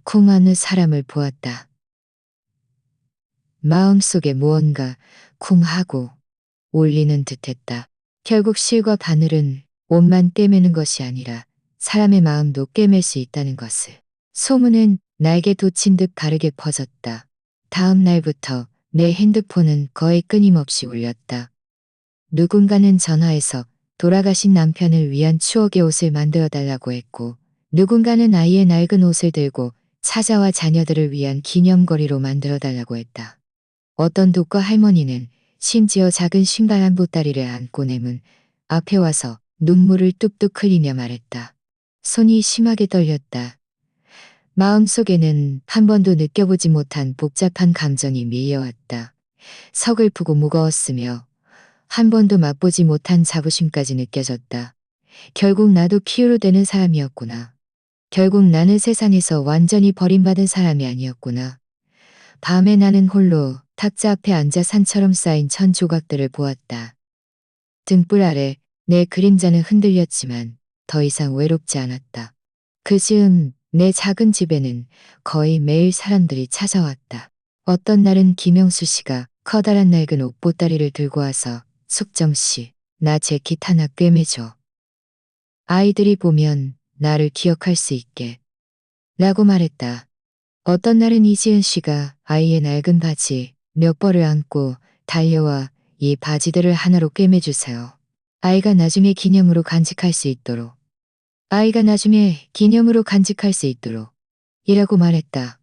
쿵하는 사람을 보았다. 마음속에 무언가 쿵하고 울리는 듯했다. 결국 실과 바늘은 옷만 꿰매는 것이 아니라 사람의 마음도 꿰맬 수 있다는 것을. 소문은 날개 돋친 듯 바르게 퍼졌다. 다음 날부터 내 핸드폰은 거의 끊임없이 울렸다. 누군가는 전화해서 돌아가신 남편을 위한 추억의 옷을 만들어 달라고 했고 누군가는 아이의 낡은 옷을 들고 사자와 자녀들을 위한 기념거리로 만들어 달라고 했다. 어떤 독거 할머니는 심지어 작은 신발 한 보따리를 안고 내 문 앞에 와서 눈물을 뚝뚝 흘리며 말했다. 손이 심하게 떨렸다. 마음속에는 한 번도 느껴보지 못한 복잡한 감정이 밀려왔다. 서글프고 무거웠으며 한 번도 맛보지 못한 자부심까지 느껴졌다. 결국 나도 피우로 되는 사람이었구나. 결국 나는 세상에서 완전히 버림받은 사람이 아니었구나. 밤에 나는 홀로 탁자 앞에 앉아 산처럼 쌓인 천 조각들을 보았다. 등불 아래 내 그림자는 흔들렸지만 더 이상 외롭지 않았다. 그 즈음 내 작은 집에는 거의 매일 사람들이 찾아왔다. 어떤 날은 김영수 씨가 커다란 낡은 옷보따리를 들고 와서 숙정 씨, 나 재킷 하나 꿰매줘. 아이들이 보면 나를 기억할 수 있게. 라고 말했다. 어떤 날은 이지은 씨가 아이의 낡은 바지 몇 벌을 안고 달려와 이 바지들을 하나로 꿰매주세요. 아이가 나중에 기념으로 간직할 수 있도록. 아이가 나중에 기념으로 간직할 수 있도록. 이라고 말했다.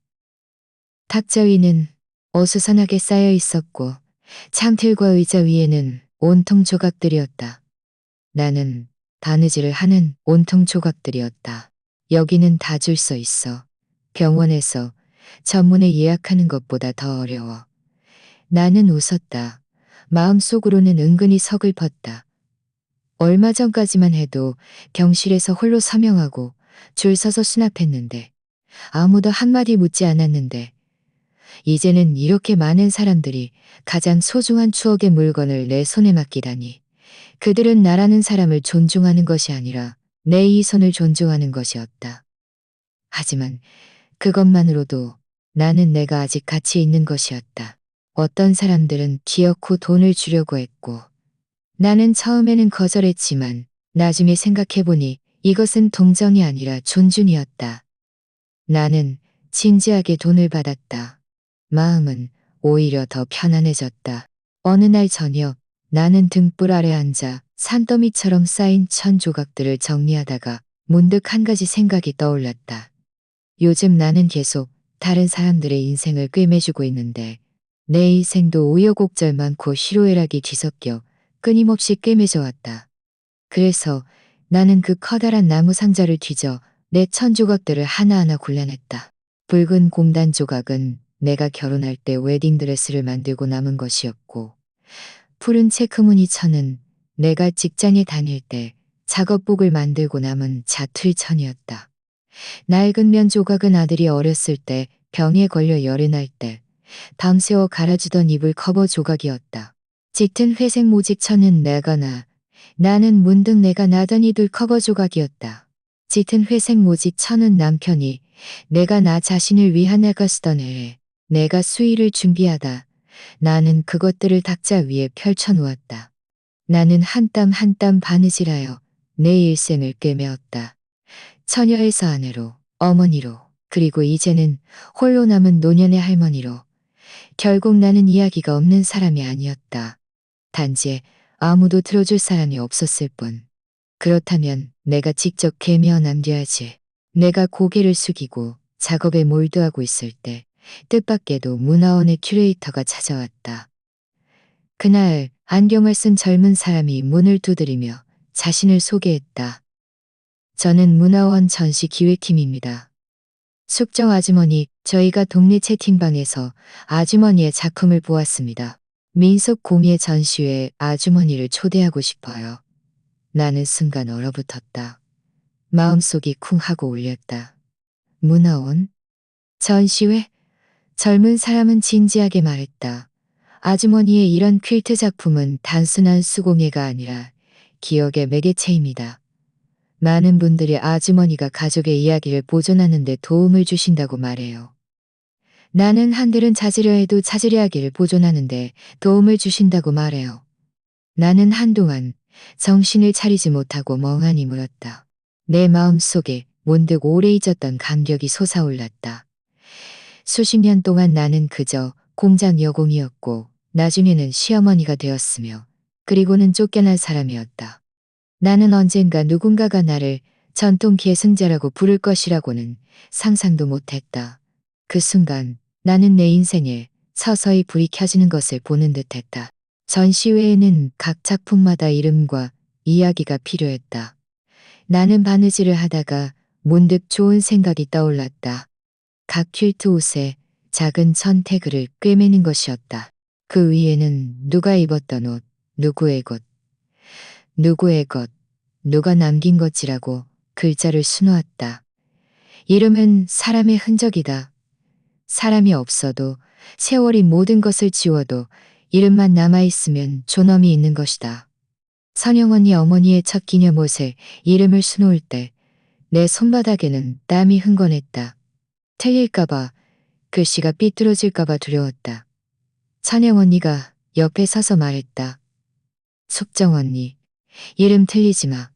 탁자 위는 어수선하게 쌓여 있었고 창틀과 의자 위에는 온통 조각들이었다. 나는 바느질을 하는 온통 조각들이었다. 여기는 다 줄 서 있어. 병원에서 전문에 예약하는 것보다 더 어려워. 나는 웃었다. 마음속으로는 은근히 서글펐다. 얼마 전까지만 해도 병실에서 홀로 서명하고 줄 서서 수납했는데 아무도 한마디 묻지 않았는데 이제는 이렇게 많은 사람들이 가장 소중한 추억의 물건을 내 손에 맡기다니. 그들은 나라는 사람을 존중하는 것이 아니라 내 이 손을 존중하는 것이었다. 하지만 그것만으로도 나는 내가 아직 가치 있는 것이었다. 어떤 사람들은 기어코 돈을 주려고 했고 나는 처음에는 거절했지만 나중에 생각해보니 이것은 동정이 아니라 존중이었다. 나는 진지하게 돈을 받았다. 마음은 오히려 더 편안해졌다. 어느 날 저녁 나는 등불 아래 앉아 산더미처럼 쌓인 천 조각들을 정리하다가 문득 한 가지 생각이 떠올랐다. 요즘 나는 계속 다른 사람들의 인생을 꿰매주고 있는데 내 인생도 우여곡절 많고 희로애락이 뒤섞여 끊임없이 꿰매져 왔다. 그래서 나는 그 커다란 나무 상자를 뒤져 내 천 조각들을 하나하나 골라냈다. 붉은 곰단 조각은 내가 결혼할 때 웨딩드레스를 만들고 남은 것이었고, 푸른 체크무늬 천은 내가 직장에 다닐 때 작업복을 만들고 남은 자투리 천이었다. 낡은 면 조각은 아들이 어렸을 때 병에 걸려 열이 날 때 밤새워 갈아주던 이불 커버 조각이었다. 짙은 회색 모직 천은 나는 문득 내가 나던 이불 커버 조각이었다. 짙은 회색 모직 천은 남편이 내가 나 자신을 위한 내가 쓰던 애에 내가 수의를 준비하다 나는 그것들을 탁자 위에 펼쳐놓았다. 나는 한 땀 한 땀 바느질하여 내 일생을 꿰매었다. 처녀에서 아내로, 어머니로, 그리고 이제는 홀로 남은 노년의 할머니로. 결국 나는 이야기가 없는 사람이 아니었다. 단지 아무도 들어줄 사람이 없었을 뿐. 그렇다면 내가 직접 꿰매어 남겨야지. 내가 고개를 숙이고 작업에 몰두하고 있을 때 뜻밖에도 문화원의 큐레이터가 찾아왔다. 그날 안경을 쓴 젊은 사람이 문을 두드리며 자신을 소개했다. 저는 문화원 전시 기획팀입니다. 숙정 아주머니, 저희가 동네 채팅방에서 아주머니의 작품을 보았습니다. 민속 공예 전시회에 아주머니를 초대하고 싶어요. 나는 순간 얼어붙었다. 마음속이 쿵 하고 울렸다. 문화원? 전시회? 젊은 사람은 진지하게 말했다. 아주머니의 이런 퀼트 작품은 단순한 수공예가 아니라 기억의 매개체입니다. 많은 분들이 아주머니가 가족의 이야기를 보존하는 데 도움을 주신다고 말해요. 나는 한들은 찾으려 해도 찾으려 하기를 보존하는데 도움을 주신다고 말해요. 나는 한동안 정신을 차리지 못하고 멍하니 물었다. 내 마음속에 문득 오래 잊었던 감격이 솟아올랐다. 수십 년 동안 나는 그저 공장 여공이었고 나중에는 시어머니가 되었으며 그리고는 쫓겨난 사람이었다. 나는 언젠가 누군가가 나를 전통 계승자라고 부를 것이라고는 상상도 못했다. 그 순간 나는 내 인생에 서서히 불이 켜지는 것을 보는 듯했다. 전시회에는 각 작품마다 이름과 이야기가 필요했다. 나는 바느질을 하다가 문득 좋은 생각이 떠올랐다. 각 퀼트 옷에 작은 천 태그를 꿰매는 것이었다. 그 위에는 누가 입었던 옷, 누구의 것, 누가 남긴 것이라고 글자를 수놓았다. 이름은 사람의 흔적이다. 사람이 없어도 세월이 모든 것을 지워도 이름만 남아있으면 존엄이 있는 것이다. 선영언니 어머니의 첫 기념옷에 이름을 수놓을 때 내 손바닥에는 땀이 흥건했다. 틀릴까봐, 글씨가 삐뚤어질까봐 두려웠다. 선영언니가 옆에 서서 말했다. 숙정언니, 이름 틀리지 마.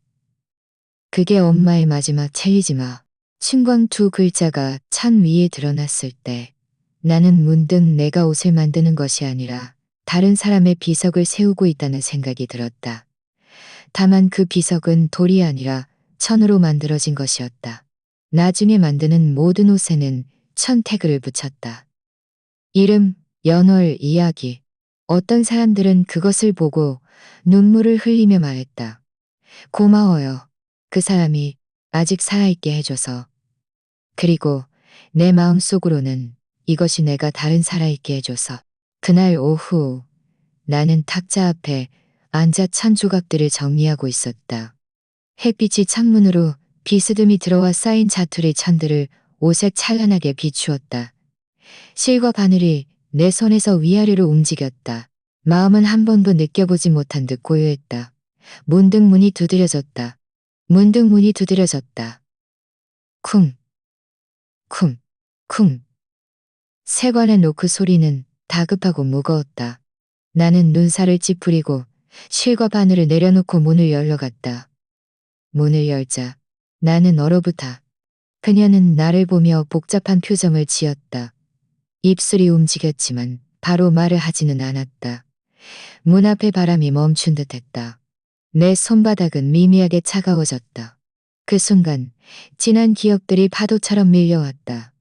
그게 엄마의 마지막 틀리지 마. 춘광 두 글자가 찬 위에 드러났을 때 나는 문득 내가 옷을 만드는 것이 아니라 다른 사람의 비석을 세우고 있다는 생각이 들었다. 다만 그 비석은 돌이 아니라 천으로 만들어진 것이었다. 나중에 만드는 모든 옷에는 천 태그를 붙였다. 이름, 연월, 이야기. 어떤 사람들은 그것을 보고 눈물을 흘리며 말했다. 고마워요. 그 사람이 아직 살아있게 해줘서. 그리고 내 마음속으로는 이것이 내가 다른 살아있게 해줘서. 그날 오후 나는 탁자 앞에 앉아 천 조각들을 정리하고 있었다. 햇빛이 창문으로 비스듬히 들어와 쌓인 자투리 천들을 오색 찬란하게 비추었다. 실과 바늘이 내 손에서 위아래로 움직였다. 마음은 한 번도 느껴보지 못한 듯 고요했다. 문득 문이 두드려졌다. 쿵, 쿵, 쿵. 세 번의 노크 소리는 다급하고 무거웠다. 나는 눈살을 찌푸리고 실과 바늘을 내려놓고 문을 열러 갔다. 문을 열자 나는 얼어붙어. 그녀는 나를 보며 복잡한 표정을 지었다. 입술이 움직였지만 바로 말을 하지는 않았다. 문 앞에 바람이 멈춘 듯했다. 내 손바닥은 미미하게 차가워졌다. 그 순간 지난 기억들이 파도처럼 밀려왔다.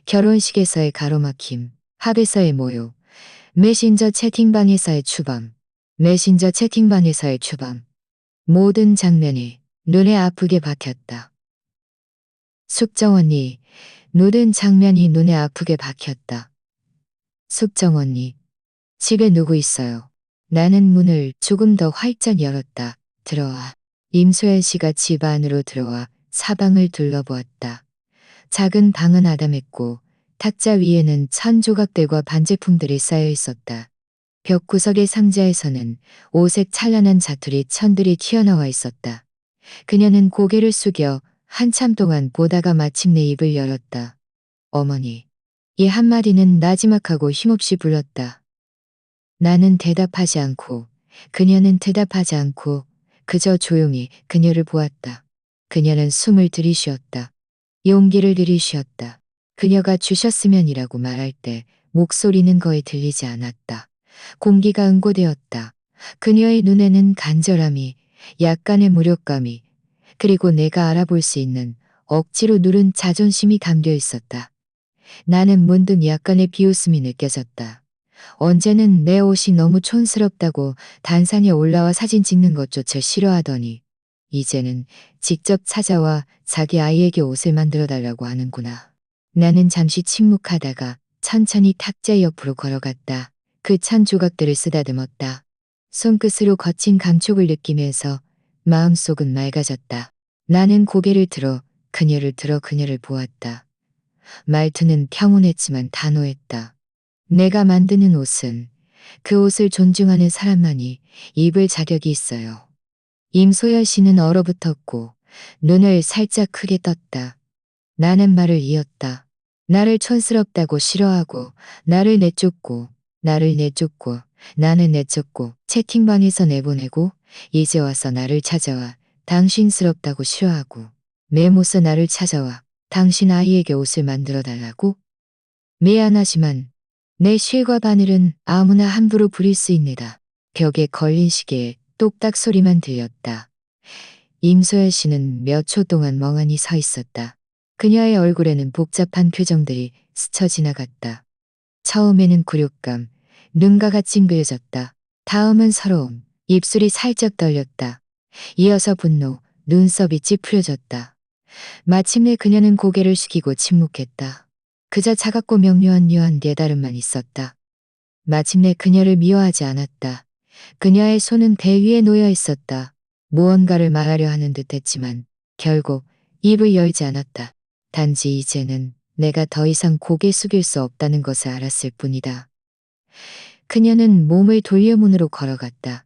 결혼식에서의 가로막힘, 합에서의 모욕, 메신저 채팅방에서의 추방, 메신저 채팅방에서의 추방. 모든 장면이 눈에 아프게 박혔다. 숙정 언니, 모든 장면이 눈에 아프게 박혔다. 숙정 언니, 집에 누구 있어요? 나는 문을 조금 더 활짝 열었다. 들어와. 임소연 씨가 집 안으로 들어와 사방을 둘러보았다. 작은 방은 아담했고 탁자 위에는 천 조각들과 반제품들이 쌓여 있었다. 벽 구석의 상자에서는 오색 찬란한 자투리 천들이 튀어나와 있었다. 그녀는 고개를 숙여 한참 동안 보다가 마침내 입을 열었다. 어머니. 이 한마디는 나지막하고 힘없이 불렀다. 나는 대답하지 않고 그녀는 대답하지 않고 그저 조용히 그녀를 보았다. 그녀는 숨을 들이쉬었다. 용기를 들이쉬었다. 그녀가 주셨으면이라고 말할 때 목소리는 거의 들리지 않았다. 공기가 응고되었다. 그녀의 눈에는 간절함이, 약간의 무력감이, 그리고 내가 알아볼 수 있는 억지로 누른 자존심이 담겨 있었다. 나는 문득 약간의 비웃음이 느껴졌다. 언제는 내 옷이 너무 촌스럽다고 단상에 올라와 사진 찍는 것조차 싫어하더니 이제는 직접 찾아와 자기 아이에게 옷을 만들어 달라고 하는구나. 나는 잠시 침묵하다가 천천히 탁자 옆으로 걸어갔다. 그 찬 조각들을 쓰다듬었다. 손끝으로 거친 감촉을 느끼면서 마음속은 맑아졌다. 나는 고개를 들어 그녀를 보았다. 말투는 평온했지만 단호했다. 내가 만드는 옷은 그 옷을 존중하는 사람만이 입을 자격이 있어요. 임소연 씨는 얼어붙었고 눈을 살짝 크게 떴다. 나는 말을 이었다. 나를 촌스럽다고 싫어하고 나를 내쫓고 나는 내쫓고 채팅방에서 내보내고 이제 와서 나를 찾아와 당신스럽다고 싫어하고 매모써 나를 찾아와 당신 아이에게 옷을 만들어 달라고? 미안하지만 내 실과 바늘은 아무나 함부로 부릴 수 있니다. 벽에 걸린 시계에 똑딱 소리만 들렸다. 임소연 씨는 몇 초 동안 멍하니 서 있었다. 그녀의 얼굴에는 복잡한 표정들이 스쳐 지나갔다. 처음에는 굴욕감, 눈가가 찡그려졌다. 다음은 서러움, 입술이 살짝 떨렸다. 이어서 분노, 눈썹이 찌푸려졌다. 마침내 그녀는 고개를 숙이고 침묵했다. 그저 차갑고 명료한 묘한 깨달음만 있었다. 마침내 그녀를 미워하지 않았다. 그녀의 손은 배 위에 놓여 있었다. 무언가를 말하려 하는 듯했지만 결국 입을 열지 않았다. 단지 이제는 내가 더 이상 고개 숙일 수 없다는 것을 알았을 뿐이다. 그녀는 몸을 돌려 문으로 걸어갔다.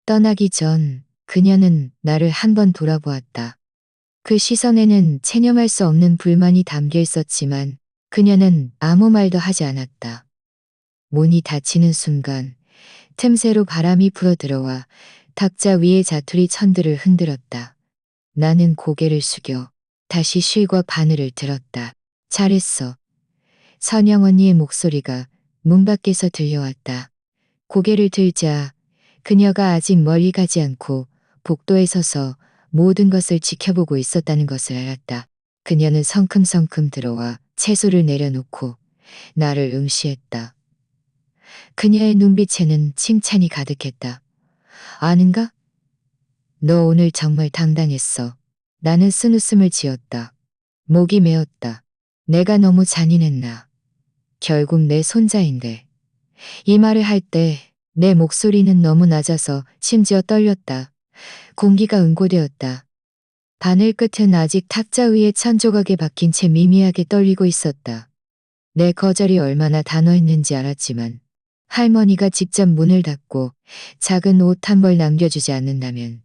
떠나기 전 그녀는 나를 한 번 돌아보았다. 그 시선에는 체념할 수 없는 불만이 담겨 있었지만 그녀는 아무 말도 하지 않았다. 문이 닫히는 순간 틈새로 바람이 불어들어와 탁자 위의 자투리 천들을 흔들었다. 나는 고개를 숙여 다시 실과 바늘을 들었다. 잘했어. 선영 언니의 목소리가 문 밖에서 들려왔다. 고개를 들자 그녀가 아직 멀리 가지 않고 복도에 서서 모든 것을 지켜보고 있었다는 것을 알았다. 그녀는 성큼성큼 들어와 채소를 내려놓고 나를 응시했다. 그녀의 눈빛에는 칭찬이 가득했다. 아는가? 너 오늘 정말 당당했어. 나는 쓴웃음을 지었다. 목이 메었다. 내가 너무 잔인했나. 결국 내 손자인데. 이 말을 할 때 내 목소리는 너무 낮아서 심지어 떨렸다. 공기가 응고되었다. 바늘 끝은 아직 탁자 위에 천 조각에 박힌 채 미미하게 떨리고 있었다. 내 거절이 얼마나 단호했는지 알았지만 할머니가 직접 문을 닫고 작은 옷 한 벌 남겨주지 않는다면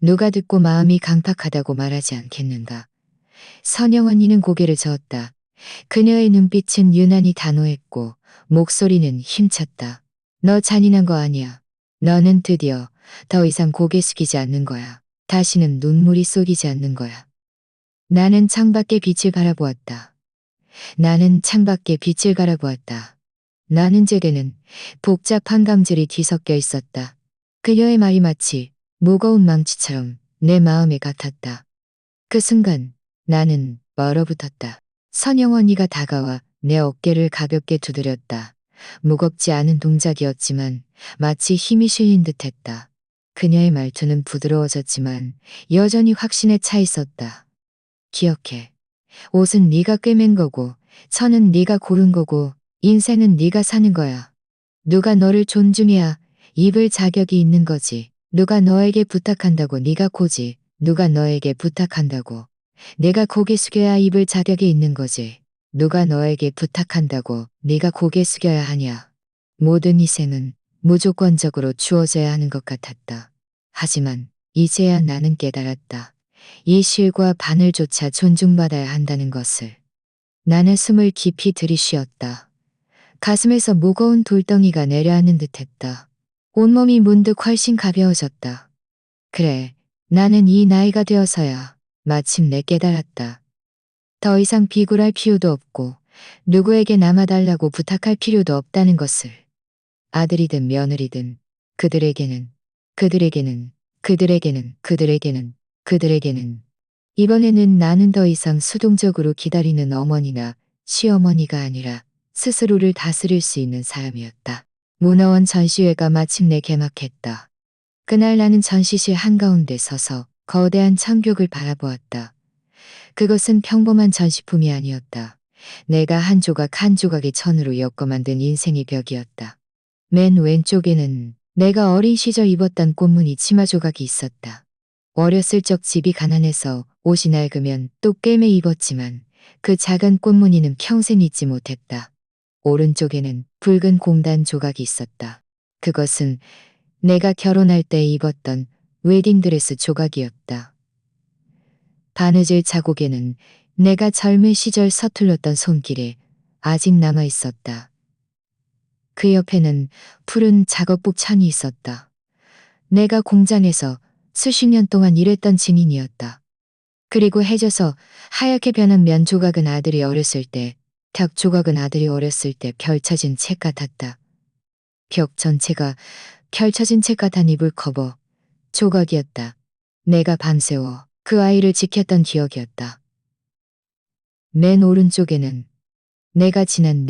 누가 듣고 마음이 강팍하다고 말하지 않겠는가. 선영 언니는 고개를 저었다. 그녀의 눈빛은 유난히 단호했고 목소리는 힘찼다. 너 잔인한 거 아니야. 너는 드디어 더 이상 고개 숙이지 않는 거야. 다시는 눈물이 쏟이지 않는 거야. 나는 창밖에 빛을 바라보았다. 나는 창밖에 빛을 바라보았다. 나는 제게는 복잡한 감정이 뒤섞여 있었다. 그녀의 말이 마치 무거운 망치처럼 내 마음에 같았다. 그 순간 나는 얼어붙었다. 선영언니가 다가와 내 어깨를 가볍게 두드렸다. 무겁지 않은 동작이었지만 마치 힘이 실린 듯했다. 그녀의 말투는 부드러워졌지만 여전히 확신에 차 있었다. 기억해. 옷은 네가 꿰맨 거고 천은 네가 고른 거고 인생은 네가 사는 거야. 누가 너를 존중해야 입을 자격이 있는 거지. 누가 너에게 부탁한다고 네가 고지. 누가 너에게 부탁한다고 내가 고개 숙여야 입을 자격이 있는 거지. 누가 너에게 부탁한다고 네가 고개 숙여야 하냐. 모든 희생은 무조건적으로 주어져야 하는 것 같았다. 하지만 이제야 나는 깨달았다. 이 실과 바늘조차 존중받아야 한다는 것을. 나는 숨을 깊이 들이쉬었다. 가슴에서 무거운 돌덩이가 내려앉는 듯했다. 온몸이 문득 훨씬 가벼워졌다. 그래, 나는 이 나이가 되어서야 마침내 깨달았다. 더 이상 비굴할 필요도 없고 누구에게 남아달라고 부탁할 필요도 없다는 것을. 아들이든 며느리든 그들에게는, 그들에게는, 그들에게는, 그들에게는, 그들에게는 이번에는 나는 더 이상 수동적으로 기다리는 어머니나 시어머니가 아니라 스스로를 다스릴 수 있는 사람이었다. 문화원 전시회가 마침내 개막했다. 그날 나는 전시실 한가운데 서서 거대한 천벽을 바라보았다. 그것은 평범한 전시품이 아니었다. 내가 한 조각 한 조각의 천으로 엮어 만든 인생의 벽이었다. 맨 왼쪽에는 내가 어린 시절 입었던 꽃무늬 치마 조각이 있었다. 어렸을 적 집이 가난해서 옷이 낡으면 또 꿰매 입었지만 그 작은 꽃무늬는 평생 잊지 못했다. 오른쪽에는 붉은 공단 조각이 있었다. 그것은 내가 결혼할 때 입었던 웨딩드레스 조각이었다. 바느질 자국에는 내가 젊은 시절 서툴렀던 손길이 아직 남아 있었다. 그 옆에는 푸른 작업복 천이 있었다. 내가 공장에서 수십 년 동안 일했던 증인이었다. 그리고 해져서 하얗게 변한 면 조각은 아들이 어렸을 때, 벽 조각은 아들이 어렸을 때 펼쳐진 책 같았다. 벽 전체가 펼쳐진 책 같은 이불 커버 조각이었다. 내가 밤새워 그 아이를 지켰던 기억이었다. 맨 오른쪽에는 내가 지난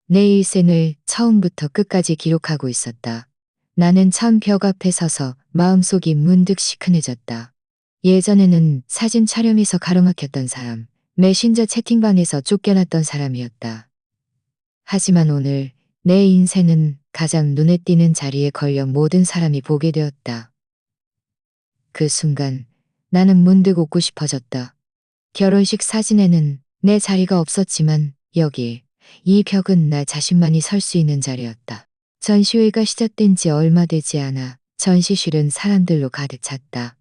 내 일생을 처음부터 끝까지 기록하고 있었다. 나는 참 벽 앞에 서서 마음속이 문득 시큰해졌다. 예전에는 사진 촬영에서 가로막혔던 사람, 메신저 채팅방에서 쫓겨났던 사람이었다. 하지만 오늘 내 인생은 가장 눈에 띄는 자리에 걸려 모든 사람이 보게 되었다. 그 순간 나는 문득 웃고 싶어졌다. 결혼식 사진에는 내 자리가 없었지만 여기 이 벽은 나 자신만이 설 수 있는 자리였다. 전시회가 시작된 지 얼마 되지 않아 전시실은 사람들로 가득 찼다.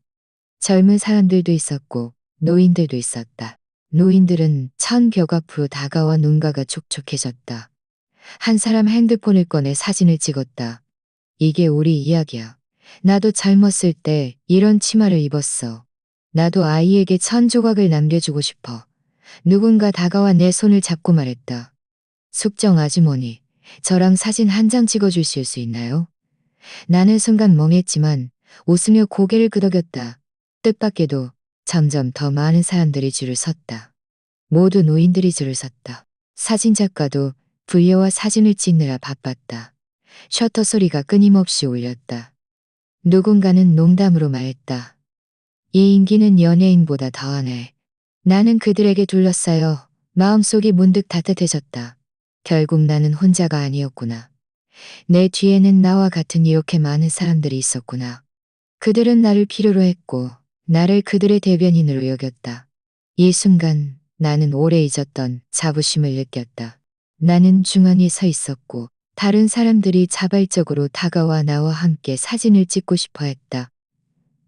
젊은 사람들도 있었고 노인들도 있었다. 노인들은 천 벽 앞으로 다가와 눈가가 촉촉해졌다. 한 사람 핸드폰을 꺼내 사진을 찍었다. 이게 우리 이야기야. 나도 젊었을 때 이런 치마를 입었어. 나도 아이에게 천 조각을 남겨주고 싶어. 누군가 다가와 내 손을 잡고 말했다. 숙정 아주머니, 저랑 사진 한 장 찍어주실 수 있나요? 나는 순간 멍했지만 웃으며 고개를 끄덕였다. 뜻밖에도 점점 더 많은 사람들이 줄을 섰다. 모두 노인들이 줄을 섰다. 사진작가도 불려와 사진을 찍느라 바빴다. 셔터 소리가 끊임없이 울렸다. 누군가는 농담으로 말했다. 이 인기는 연예인보다 더하네. 나는 그들에게 둘러싸여 마음속이 문득 따뜻해졌다. 결국 나는 혼자가 아니었구나. 내 뒤에는 나와 같은 이렇게 많은 사람들이 있었구나. 그들은 나를 필요로 했고 나를 그들의 대변인으로 여겼다. 이 순간 나는 오래 잊었던 자부심을 느꼈다. 나는 중앙에 서 있었고 다른 사람들이 자발적으로 다가와 나와 함께 사진을 찍고 싶어 했다.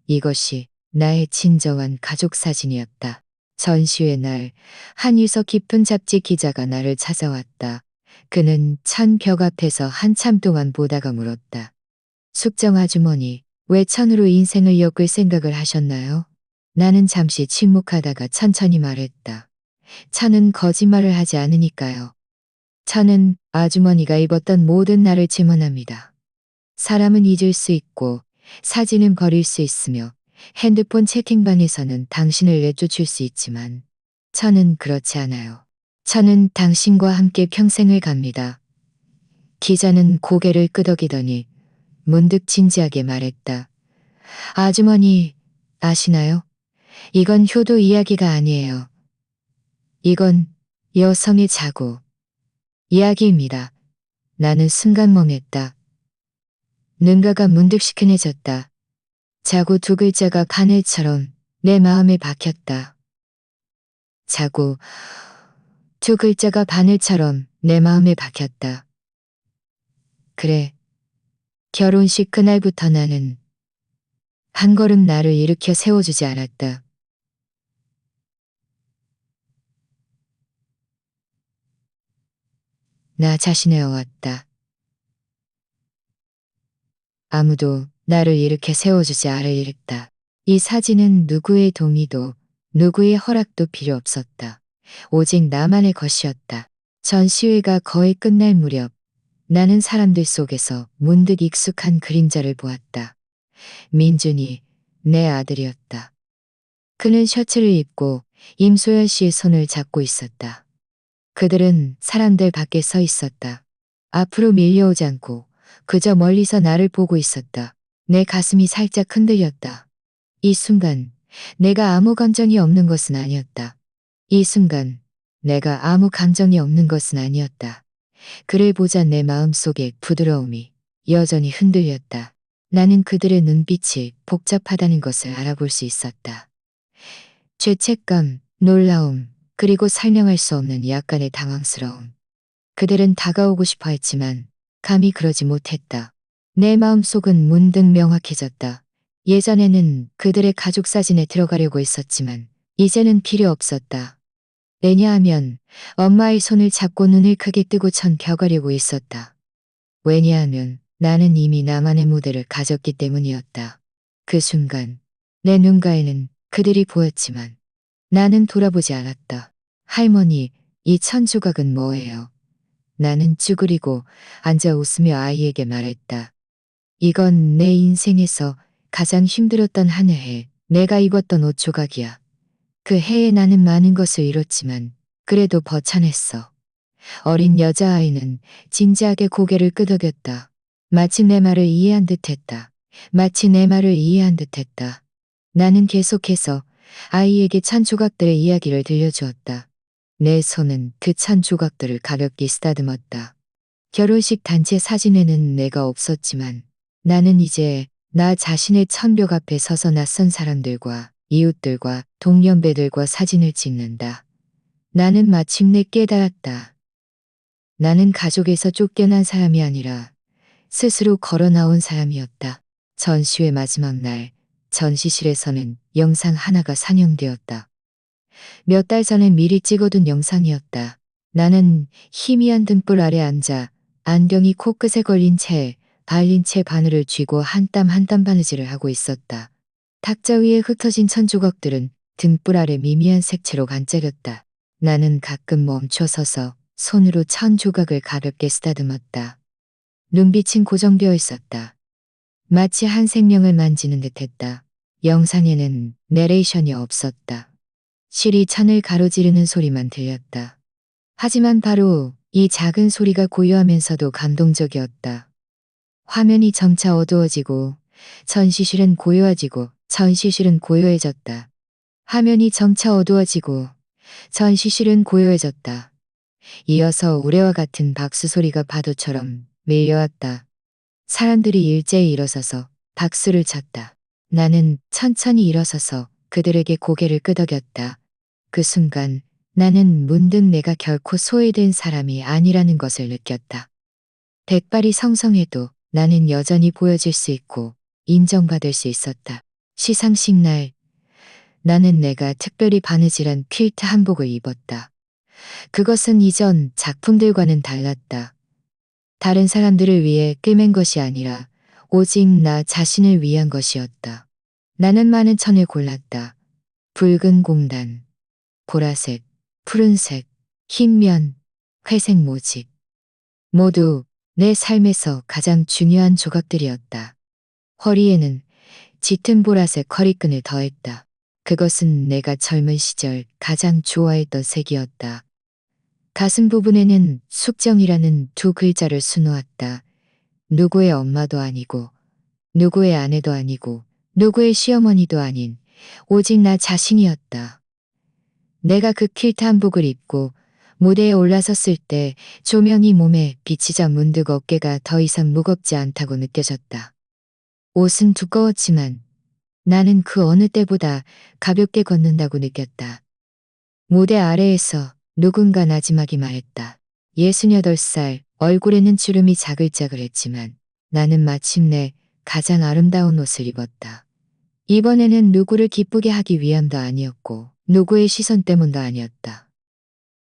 이것이 나의 진정한 가족 사진이었다. 전시회 날 한유서 깊은 잡지 기자가 나를 찾아왔다. 그는 천 벽 앞에서 한참 동안 보다가 물었다. 숙정 아주머니, 왜 천으로 인생을 엮을 생각을 하셨나요? 나는 잠시 침묵하다가 천천히 말했다. 천은 거짓말을 하지 않으니까요. 천은 아주머니가 입었던 모든 날을 증언합니다. 사람은 잊을 수 있고 사진은 버릴 수 있으며 핸드폰 채팅방에서는 당신을 내쫓을 수 있지만 천은 그렇지 않아요. 천은 당신과 함께 평생을 갑니다. 기자는 고개를 끄덕이더니 문득 진지하게 말했다. 아주머니, 아시나요? 이건 효도 이야기가 아니에요. 이건 여성의 자고 이야기입니다. 나는 순간 멍했다. 눈가가 문득 시큰해졌다. 자고 두 글자가 바늘처럼 내 마음에 박혔다. 자고 두 글자가 바늘처럼 내 마음에 박혔다. 그래, 결혼식 그날부터 나는 한 걸음 나를 일으켜 세워주지 않았다. 나 자신에 왔다. 아무도 나를 일으켜 세워주지 않으랬다. 이 사진은 누구의 동의도 누구의 허락도 필요 없었다. 오직 나만의 것이었다. 전시회가 거의 끝날 무렵 나는 사람들 속에서 문득 익숙한 그림자를 보았다. 민준이 내 아들이었다. 그는 셔츠를 입고 임소연 씨의 손을 잡고 있었다. 그들은 사람들 밖에 서 있었다. 앞으로 밀려오지 않고 그저 멀리서 나를 보고 있었다. 내 가슴이 살짝 흔들렸다. 이 순간 내가 아무 감정이 없는 것은 아니었다. 이 순간 내가 아무 감정이 없는 것은 아니었다. 그를 보자 내 마음속의 부드러움이 여전히 흔들렸다. 나는 그들의 눈빛이 복잡하다는 것을 알아볼 수 있었다. 죄책감, 놀라움, 그리고 설명할 수 없는 약간의 당황스러움. 그들은 다가오고 싶어 했지만 감히 그러지 못했다. 내 마음속은 문득 명확해졌다. 예전에는 그들의 가족 사진에 들어가려고 했었지만 이제는 필요 없었다. 왜냐하면 엄마의 손을 잡고 눈을 크게 뜨고 천 벼가려고 했었다. 왜냐하면 나는 이미 나만의 무대를 가졌기 때문이었다. 그 순간 내 눈가에는 그들이 보였지만 나는 돌아보지 않았다. 할머니, 이 천 조각은 뭐예요? 나는 쭈그리고 앉아 웃으며 아이에게 말했다. 이건 내 인생에서 가장 힘들었던 한 해에 내가 입었던 옷 조각이야. 그 해에 나는 많은 것을 잃었지만 그래도 버텨냈어. 어린 여자아이는 진지하게 고개를 끄덕였다. 마치 내 말을 이해한 듯했다. 마치 내 말을 이해한 듯했다. 나는 계속해서 아이에게 찬 조각들의 이야기를 들려주었다. 내 손은 그 찬 조각들을 가볍게 쓰다듬었다. 결혼식 단체 사진에는 내가 없었지만 나는 이제 나 자신의 천벽 앞에 서서 낯선 사람들과 이웃들과 동년배들과 사진을 찍는다. 나는 마침내 깨달았다. 나는 가족에서 쫓겨난 사람이 아니라 스스로 걸어 나온 사람이었다. 전시회 마지막 날 전시실에서는 영상 하나가 상영되었다. 몇 달 전에 미리 찍어둔 영상이었다. 나는 희미한 등불 아래 앉아 안경이 코끝에 걸린 채 발린 채 바늘을 쥐고 한 땀 한 땀 바느질을 하고 있었다. 탁자 위에 흩어진 천 조각들은 등불 아래 미미한 색채로 반짝였다. 나는 가끔 멈춰 서서 손으로 천 조각을 가볍게 쓰다듬었다. 눈빛은 고정되어 있었다. 마치 한 생명을 만지는 듯했다. 영상에는 내레이션이 없었다. 실이 천을 가로지르는 소리만 들렸다. 하지만 바로 이 작은 소리가 고요하면서도 감동적이었다. 화면이 점차 어두워지고 전시실은 고요해지고 전시실은 고요해졌다. 화면이 점차 어두워지고 전시실은 고요해졌다. 이어서 우레와 같은 박수 소리가 파도처럼 밀려왔다. 사람들이 일제히 일어서서 박수를 쳤다. 나는 천천히 일어서서 그들에게 고개를 끄덕였다. 그 순간 나는 문득 내가 결코 소외된 사람이 아니라는 것을 느꼈다. 백발이 성성해도 나는 여전히 보여질 수 있고 인정받을 수 있었다. 시상식 날 나는 내가 특별히 바느질한 퀼트 한복을 입었다. 그것은 이전 작품들과는 달랐다. 다른 사람들을 위해 꿰맨 것이 아니라 오직 나 자신을 위한 것이었다. 나는 많은 천을 골랐다. 붉은 공단, 보라색, 푸른색, 흰면, 회색 모직. 모두 내 삶에서 가장 중요한 조각들이었다. 허리에는 짙은 보라색 허리끈을 더했다. 그것은 내가 젊은 시절 가장 좋아했던 색이었다. 가슴 부분에는 숙정이라는 두 글자를 수놓았다. 누구의 엄마도 아니고, 누구의 아내도 아니고, 누구의 시어머니도 아닌, 오직 나 자신이었다. 내가 그 킬트 한복을 입고 무대에 올라섰을 때 조명이 몸에 비치자 문득 어깨가 더 이상 무겁지 않다고 느껴졌다. 옷은 두꺼웠지만 나는 그 어느 때보다 가볍게 걷는다고 느꼈다. 무대 아래에서 누군가 나지막이 말했다. 68살, 얼굴에는 주름이 자글자글했지만 나는 마침내 가장 아름다운 옷을 입었다. 이번에는 누구를 기쁘게 하기 위함도 아니었고 누구의 시선 때문도 아니었다.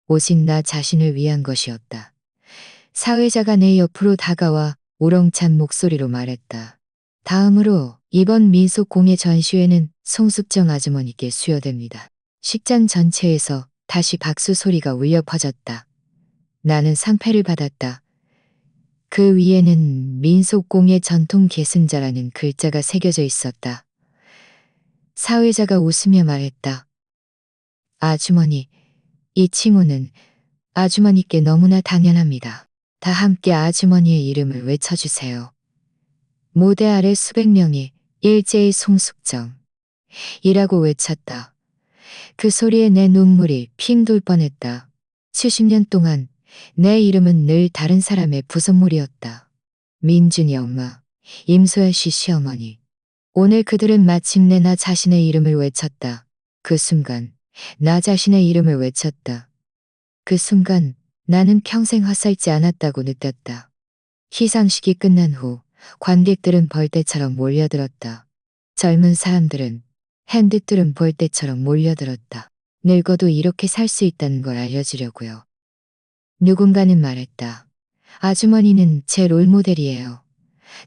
오직 나 자신을 위한 것이었다. 사회자가 내 옆으로 다가와 우렁찬 목소리로 말했다. 다음으로 이번 민속공예 전시회는 송숙정 아주머니께 수여됩니다. 식장 전체에서 다시 박수 소리가 울려 퍼졌다. 나는 상패를 받았다. 그 위에는 민속공예 전통 계승자라는 글자가 새겨져 있었다. 사회자가 웃으며 말했다. 아주머니, 이 칭호는 아주머니께 너무나 당연합니다. 다 함께 아주머니의 이름을 외쳐주세요. 무대 아래 수백 명이 일제히 송숙정 이라고 외쳤다. 그 소리에 내 눈물이 핑 돌 뻔했다. 70년 동안 내 이름은 늘 다른 사람의 부속물이었다. 민준이 엄마, 임소연 씨 시어머니. 오늘 그들은 마침내 나 자신의 이름을 외쳤다. 그 순간 나 자신의 이름을 외쳤다. 그 순간 나는 평생 헛살지 않았다고 느꼈다. 시상식이 끝난 후 관객들은 벌떼처럼 몰려들었다. 젊은 사람들은 핸드들은 벌떼처럼 몰려들었다. 늙어도 이렇게 살 수 있다는 걸 알려주려고요. 누군가는 말했다. 아주머니는 제 롤모델이에요.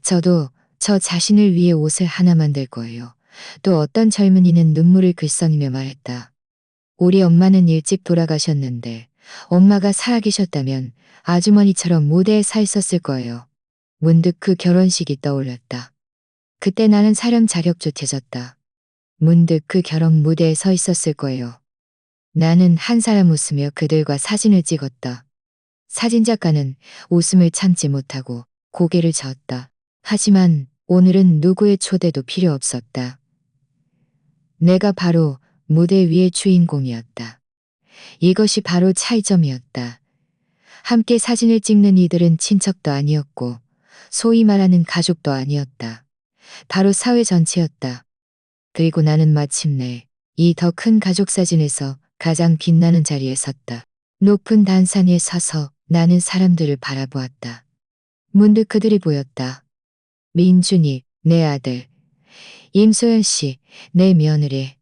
저도 저 자신을 위해 옷을 하나 만들 거예요. 또 어떤 젊은이는 눈물을 글썽이며 말했다. 우리 엄마는 일찍 돌아가셨는데 엄마가 살아계셨다면 아주머니처럼 무대에 서 있었을 거예요. 문득 그 결혼식이 떠올랐다. 그때 나는 사람 자격조차졌다. 문득 그 결혼 무대에 서 있었을 거예요. 나는 한 사람 웃으며 그들과 사진을 찍었다. 사진작가는 웃음을 참지 못하고 고개를 저었다. 하지만 오늘은 누구의 초대도 필요 없었다. 내가 바로 무대 위의 주인공이었다. 이것이 바로 차이점이었다. 함께 사진을 찍는 이들은 친척도 아니었고 소위 말하는 가족도 아니었다. 바로 사회 전체였다. 그리고 나는 마침내 이 더 큰 가족 사진에서 가장 빛나는 자리에 섰다. 높은 단상에 서서 나는 사람들을 바라보았다. 문득 그들이 보였다. 민준이, 내 아들. 임소연 씨, 내 며느리.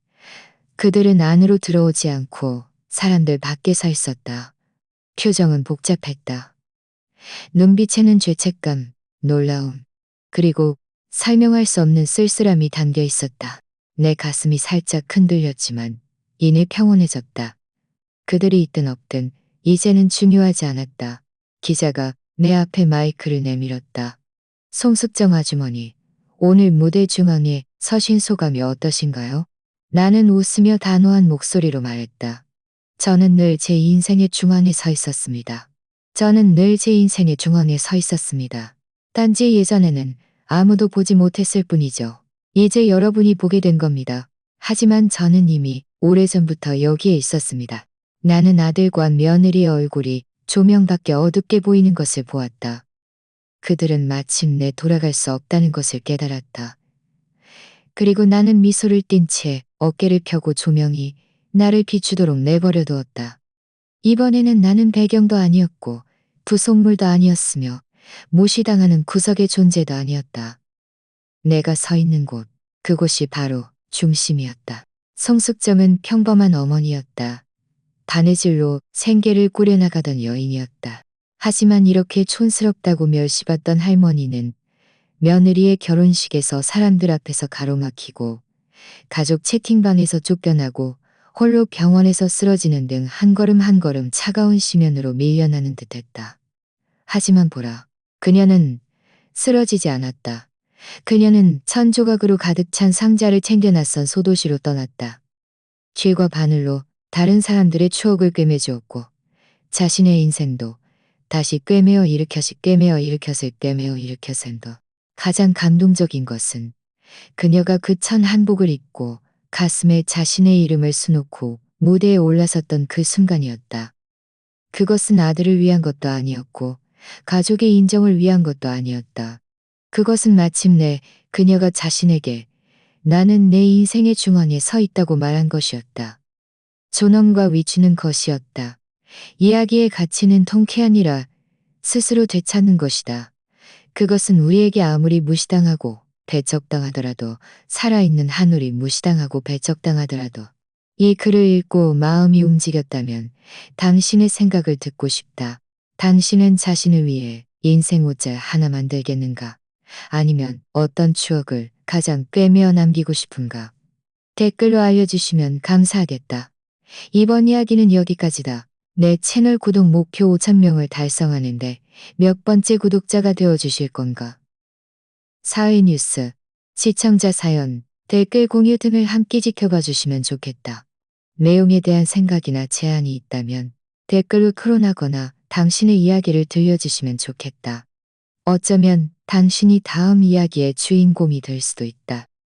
그들은 안으로 들어오지 않고 사람들 밖에 서 있었다. 표정은 복잡했다. 눈빛에는 죄책감, 놀라움, 그리고 설명할 수 없는 쓸쓸함이 담겨 있었다. 내 가슴이 살짝 흔들렸지만 이내 평온해졌다. 그들이 있든 없든 이제는 중요하지 않았다. 기자가 내 앞에 마이크를 내밀었다. 송숙정 아주머니, 오늘 무대 중앙에 서신 소감이 어떠신가요? 나는 웃으며 단호한 목소리로 말했다. 저는 늘 제 인생의 중앙에 서 있었습니다. 저는 늘 제 인생의 중앙에 서 있었습니다. 단지 예전에는 아무도 보지 못했을 뿐이죠. 이제 여러분이 보게 된 겁니다. 하지만 저는 이미 오래전부터 여기에 있었습니다. 나는 아들과 며느리의 얼굴이 조명 밖에 어둡게 보이는 것을 보았다. 그들은 마침내 돌아갈 수 없다는 것을 깨달았다. 그리고 나는 미소를 띤 채 어깨를 펴고 조명이 나를 비추도록 내버려 두었다. 이번에는 나는 배경도 아니었고 부속물도 아니었으며 무시당하는 구석의 존재도 아니었다. 내가 서 있는 곳, 그곳이 바로 중심이었다. 송숙정은 평범한 어머니였다. 바느질로 생계를 꾸려나가던 여인이었다. 하지만 이렇게 촌스럽다고 멸시받던 할머니는 며느리의 결혼식에서 사람들 앞에서 가로막히고 가족 채팅방에서 쫓겨나고 홀로 병원에서 쓰러지는 등 한 걸음 한 걸음 차가운 시면으로 밀려나는 듯했다. 하지만 보라. 그녀는 쓰러지지 않았다. 그녀는 천조각으로 가득 찬 상자를 챙겨 낯선 소도시로 떠났다. 길과 바늘로 다른 사람들의 추억을 꿰매주었고 자신의 인생도 다시 꿰매어 일으켰을 꿰매어 일으켰음도. 가장 감동적인 것은 그녀가 그 천 한복을 입고 가슴에 자신의 이름을 수놓고 무대에 올라섰던 그 순간이었다. 그것은 아들을 위한 것도 아니었고 가족의 인정을 위한 것도 아니었다. 그것은 마침내 그녀가 자신에게 나는 내 인생의 중앙에 서 있다고 말한 것이었다. 존엄과 위치는 것이었다. 이야기의 가치는 통쾌하니라 스스로 되찾는 것이다. 그것은 우리에게 아무리 무시당하고 배척당하더라도 살아있는 한우리 무시당하고 배척당하더라도 이 글을 읽고 마음이 움직였다면 당신의 생각을 듣고 싶다. 당신은 자신을 위해 인생 옷잘 하나 만들겠는가? 아니면 어떤 추억을 가장 꿰매어 남기고 싶은가? 댓글로 알려주시면 감사하겠다. 이번 이야기는 여기까지다. 내 채널 구독 목표 5,000명을 달성하는데 몇 번째 구독자가 되어주실 건가? 사회뉴스, 시청자 사연, 댓글 공유 등을 함께 지켜봐 주시면 좋겠다. 내용에 대한 생각이나 제안이 있다면 댓글로 토론하거나 당신의 이야기를 들려주시면 좋겠다. 어쩌면 당신이 다음 이야기의 주인공이 될 수도 있다.